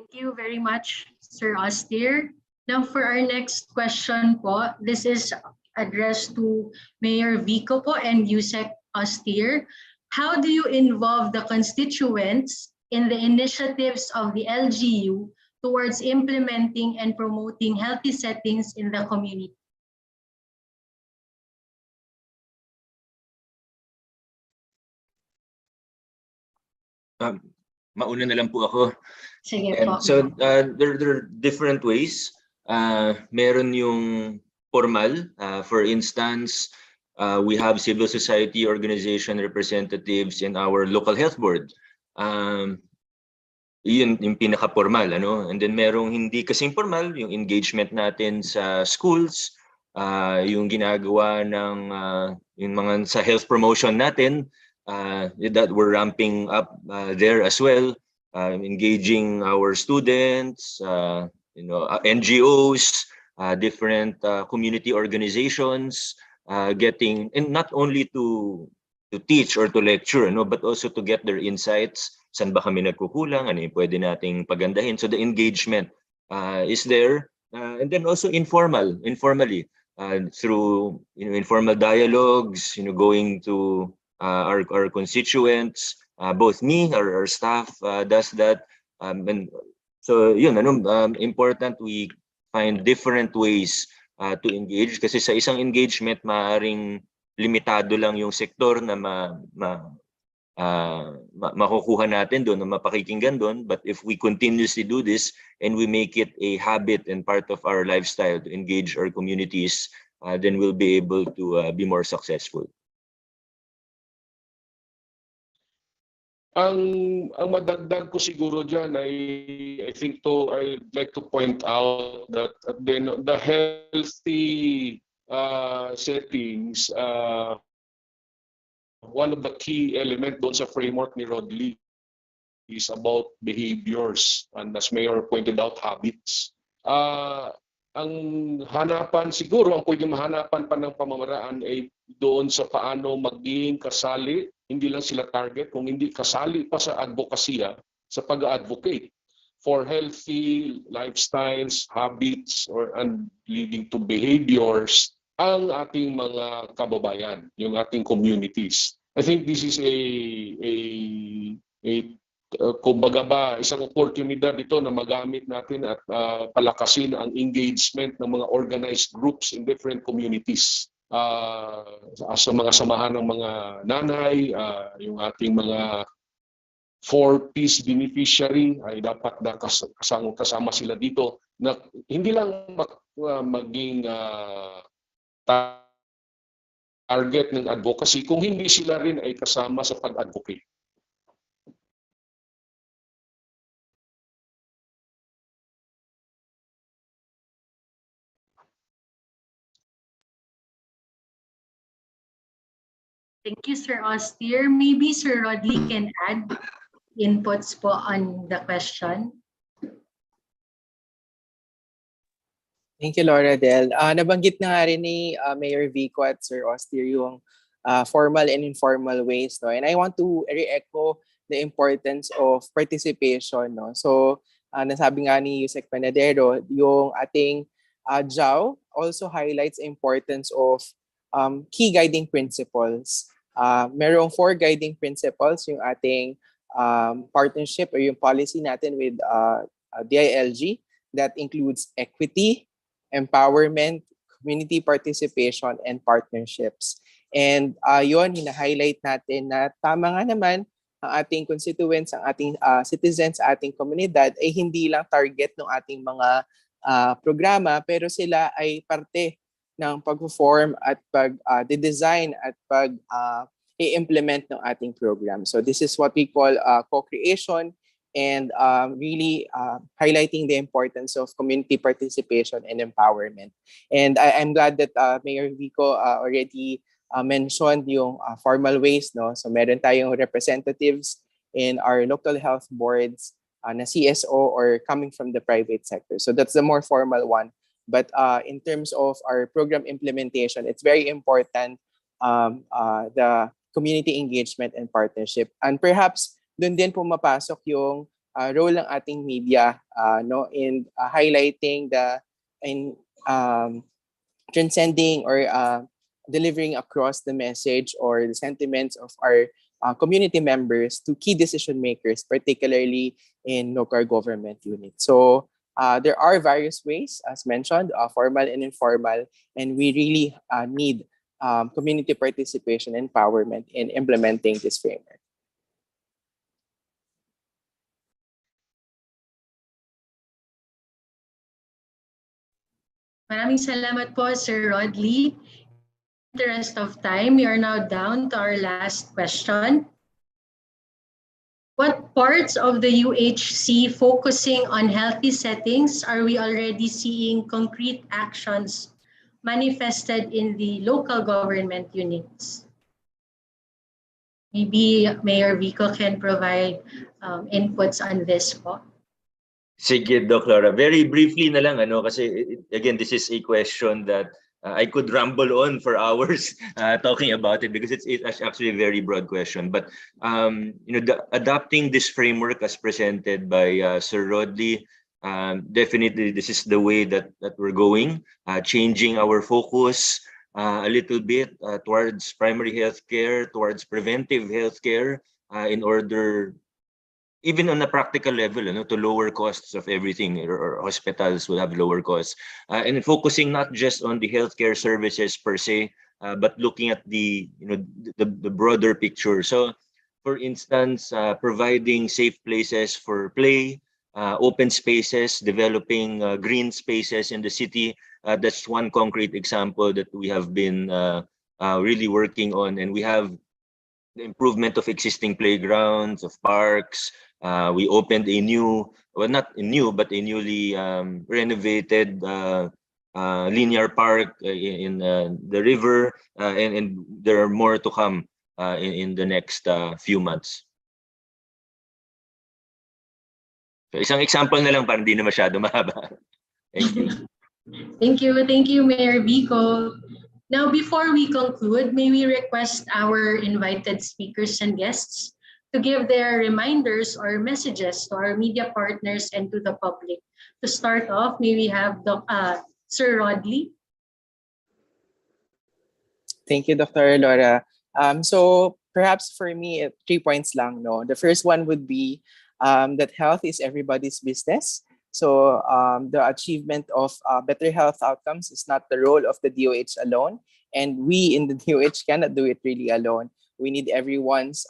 Thank you very much, Sir Austere. Now for our next question po, this is addressed to Mayor Vico po and USEC Austere. How do you involve the constituents in the initiatives of the LGU towards implementing and promoting healthy settings in the community? Mauna na lang po ako. Sige po. So there are different ways. Meron yung formal. For instance, we have civil society organization representatives in our local health board. Yun yung pinaka-formal, ano? And then merong hindi kasing formal, yung engagement natin sa schools, yung ginagawa ng yung mga sa health promotion natin, that we're ramping up there as well, engaging our students, NGOs, different community organizations, getting, and not only to teach or to lecture, no, but also to get their insights. Saan ba kami nagkukulang? Ano yung pwede nating pagandahin? So the engagement is there, and then also informally through informal dialogues, going to our constituents. Both me, our staff does that, and so yun, important we find different ways to engage, kasi sa isang engagement maaring limitado lang yung sektor na makukuha natin doon, na mapakikinggan doon. But if we continuously do this and we make it a habit and part of our lifestyle to engage our communities, then we'll be able to be more successful. ang madagdag ko siguro diyan ay I'd like to point out that then the healthy settings, one of the key element doon sa framework ni Rod Lee is about behaviors and, as Mayor pointed out, habits. Ang hanapan siguro, ang pwedeng mahanapan pa ng pamamaraan ay doon sa paano maging kasali, hindi lang sila target, kung hindi kasali pa sa advokasya, sa pag-advocate for healthy lifestyles, habits, and leading to behaviors ang ating mga kababayan, yung ating communities. I think this is kumbaga ba, isang oportunidad ito na magamit natin at palakasin ang engagement ng mga organized groups in different communities. Sa mga samahan ng mga nanay, yung ating mga 4Ps beneficiary ay dapat na kasama sila dito na hindi lang maging target ng advocacy kung hindi sila rin ay kasama sa pag-advocate. Thank you, Sir Austin. Maybe Sir Rodley can add inputs po on the question. Thank you, Laura Del. Nabanggit na nga rin ni Mayor Vico at Sir Austin yung formal and informal ways, no? And I want to re-echo the importance of participation, no? So, nasabi nga ni Yusek Panadero, yung ating JAW also highlights the importance of key guiding principles. Merong 4 guiding principles yung ating partnership or yung policy natin with DILG that includes equity, empowerment, community participation, and partnerships. And yun, hina-highlight natin na tama nga naman ang ating constituents, ang ating citizens, ating komunidad ay hindi lang target ng ating mga programa, pero sila ay parte ng pag-form at pag-design at pag-i-implement ng ating program. So this is what we call co-creation and really highlighting the importance of community participation and empowerment. And I'm glad that Mayor Vico already mentioned yung formal ways, no? So meron tayong representatives in our local health boards na CSO or coming from the private sector. So that's the more formal one. But in terms of our program implementation, it's very important the community engagement and partnership. And perhaps doon din pumapasok yung role ng ating media no, in highlighting transcending or delivering across the message or the sentiments of our community members to key decision makers, particularly in local government units. So there are various ways, as mentioned, formal and informal, and we really need community participation and empowerment in implementing this framework. Maraming salamat po, Sir Rodley. In the interest of time, we are now down to our last question. What parts of the UHC focusing on healthy settings are we already seeing concrete actions manifested in the local government units? Maybe Mayor Vico can provide inputs on this po. Sige, Doc Laura. Very briefly na lang, kasi again, this is a question that I could ramble on for hours talking about it because it's actually a very broad question. But adopting this framework as presented by Sir Rodley, definitely this is the way that we're going, changing our focus a little bit towards primary healthcare, towards preventive healthcare, in order, even on a practical level, to lower costs of everything, or hospitals will have lower costs, and focusing not just on the healthcare services per se, but looking at the broader picture. So, for instance, providing safe places for play, open spaces, developing green spaces in the city. That's one concrete example that we have been really working on, and we have the improvement of existing playgrounds, of parks. We opened a new, well, not a new, but a newly renovated linear park in the river, and there are more to come in the next few months. So isang example na lang para hindi na masyado mahaba. Thank you. Thank you, Mayor Vico. Now, before we conclude, may we request our invited speakers and guests to give their reminders or messages to our media partners and to the public. To start off, may we have Sir Rodley? Thank you, Dr. Laura. So perhaps for me, 3 points lang. No, the first one would be that health is everybody's business. So the achievement of better health outcomes is not the role of the DOH alone, and we in the DOH cannot do it really alone. We need everyone's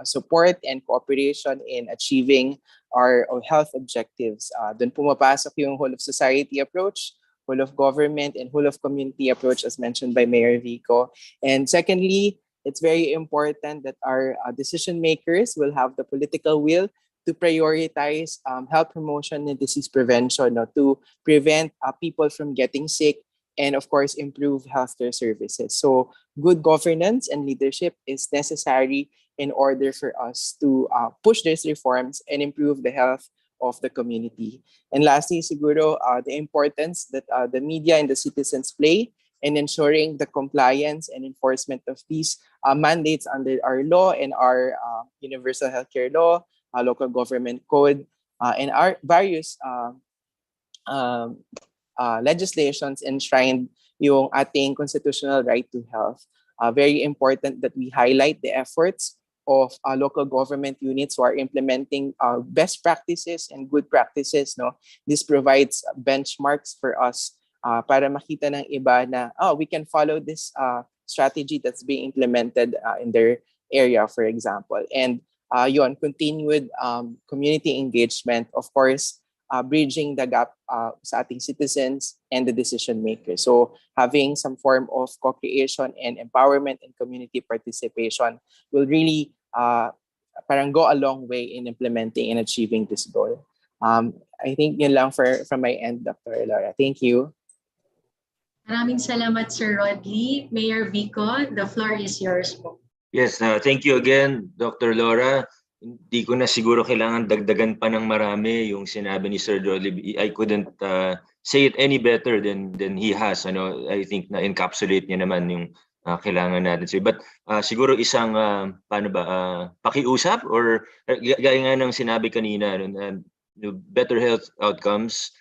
support and cooperation in achieving our health objectives. Doon pumapasok yung whole of society approach, whole of government, and whole of community approach, as mentioned by Mayor Vico. And secondly, it's very important that our decision makers will have the political will to prioritize health promotion and disease prevention, no, to prevent people from getting sick, and of course, improve healthcare services. So good governance and leadership is necessary in order for us to push these reforms and improve the health of the community. And lastly, siguro, the importance that the media and the citizens play in ensuring the compliance and enforcement of these mandates under our law and our universal healthcare law, local government code, and our various legislations enshrined yung ating constitutional right to health. Very important that we highlight the efforts of local government units who are implementing best practices and good practices. No, this provides benchmarks for us para makita ng iba na we can follow this strategy that's being implemented in their area, for example. And yon, continued community engagement, of course, bridging the gap sa ating citizens and the decision makers. So having some form of co-creation and empowerment and community participation will really parang go a long way in implementing and achieving this goal. I think yun lang from my end, Dr. Laura. Thank you. Maraming salamat, Sir Rodley. Mayor Vico, the floor is yours po. Yes, thank you again, Dr. Laura. Hindi ko na siguro kailangan dagdagan pa ng marami yung sinabi ni Sir Rodley. I couldn't say it any better than he has. Ano, I think na encapsulate niya naman yung kailangan natin say. But siguro isang pakiusap or gaya nga ng sinabi kanina, better health outcomes,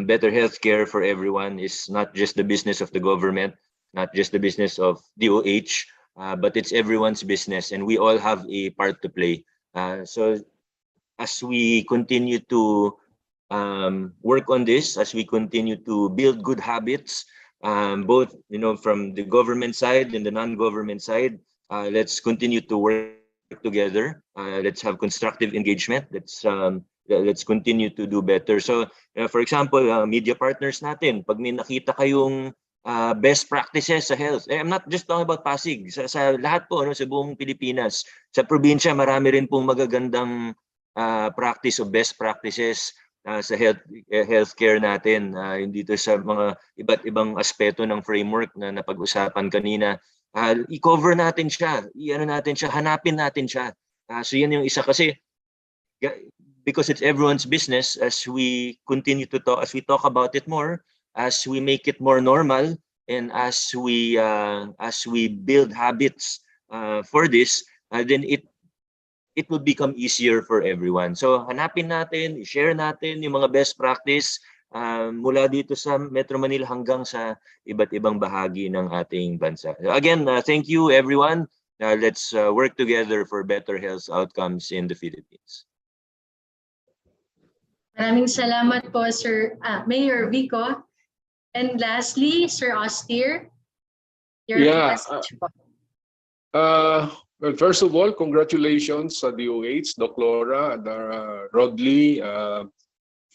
better health care for everyone is not just the business of the government, not just the business of DOH, but it's everyone's business, and we all have a part to play. So as we continue to work on this, as we continue to build good habits, both from the government side and the non-government side, let's continue to work together. Let's have constructive engagement. Let's continue to do better. So for example, media partners natin, pag may nakita kayong best practices sa health. I'm not just talking about Pasig. Sa lahat po, sa buong Pilipinas. Sa probinsya, marami rin pong magagandang practice o best practices sa healthcare natin. Dito sa mga iba't ibang aspeto ng framework na napag-usapan kanina. I-cover natin siya. Hanapin natin siya. So yan yung isa kasi because it's everyone's business, as we continue to talk, as we talk about it more, as we make it more normal, and as we build habits for this, then it will become easier for everyone. So hanapin natin, i-share natin yung mga best practice mula dito sa Metro Manila hanggang sa iba't ibang bahagi ng ating bansa. Again, thank you everyone. Let's work together for better health outcomes in the Philippines. Maraming salamat po, Sir Mayor Vico. And lastly, Sir Austere, your message po. Well, first of all, congratulations sa DOH, Doc Laura, and Rodley,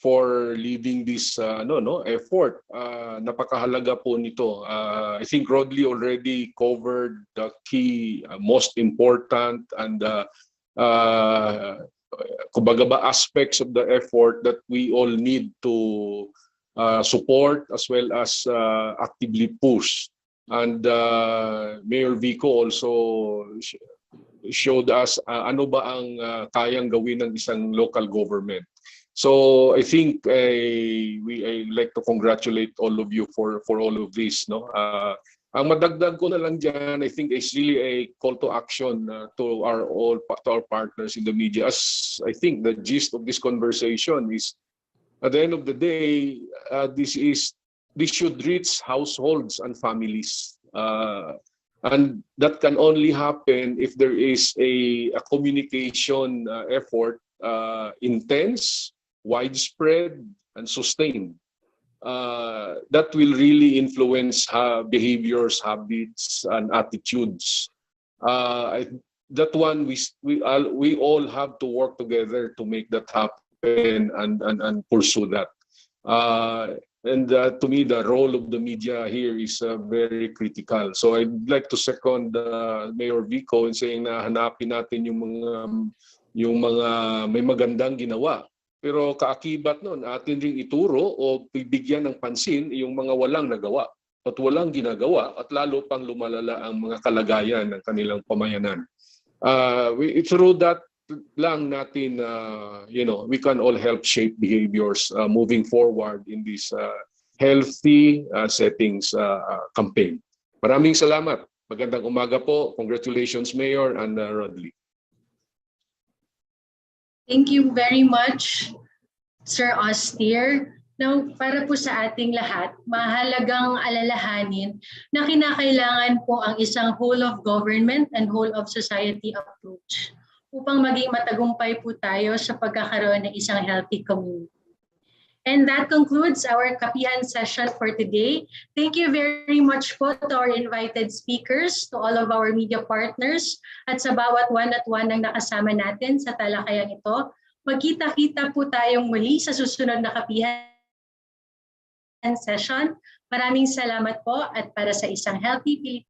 for leading this effort. Napakahalaga po nito. I think Rodley already covered the key, most important, and kumbaga ba aspects of the effort that we all need to support as well as actively push. And Mayor Vico also showed us ano ba ang kayang gawin ng isang local government. So I think I like to congratulate all of you for all of this. No, ang madagdag ko na lang dyan, I think is really a call to action to our partners in the media. As I think the gist of this conversation is, at the end of the day, this should reach households and families. And that can only happen if there is a communication effort, intense, widespread, and sustained. That will really influence behaviors, habits, and attitudes. That one we all have to work together to make that happen and pursue that. And to me, the role of the media here is very critical. So I'd like to second Mayor Vico in saying na hanapin natin yung mga may magandang ginawa. Pero kaakibat nun, atin ring ituro o bibigyan ng pansin yung mga walang nagawa at walang ginagawa at lalo pang lumalala ang mga kalagayan ng kanilang pamayanan. Through that lang natin, we can all help shape behaviors moving forward in this healthy settings campaign. Maraming salamat. Magandang umaga po. Congratulations, Mayor and Rodley. Thank you very much, Sir Austin. Now, para po sa ating lahat, mahalagang alalahanin na kinakailangan po ang isang whole of government and whole of society approach upang maging matagumpay po tayo sa pagkakaroon ng isang healthy community. And that concludes our Kapihan session for today. Thank you very much po to our invited speakers, to all of our media partners, at sa bawat one at one ng nakasama natin sa talakayang ito. Magkita-kita po tayong muli sa susunod na Kapihan session. Maraming salamat po at para sa isang healthy Philippines.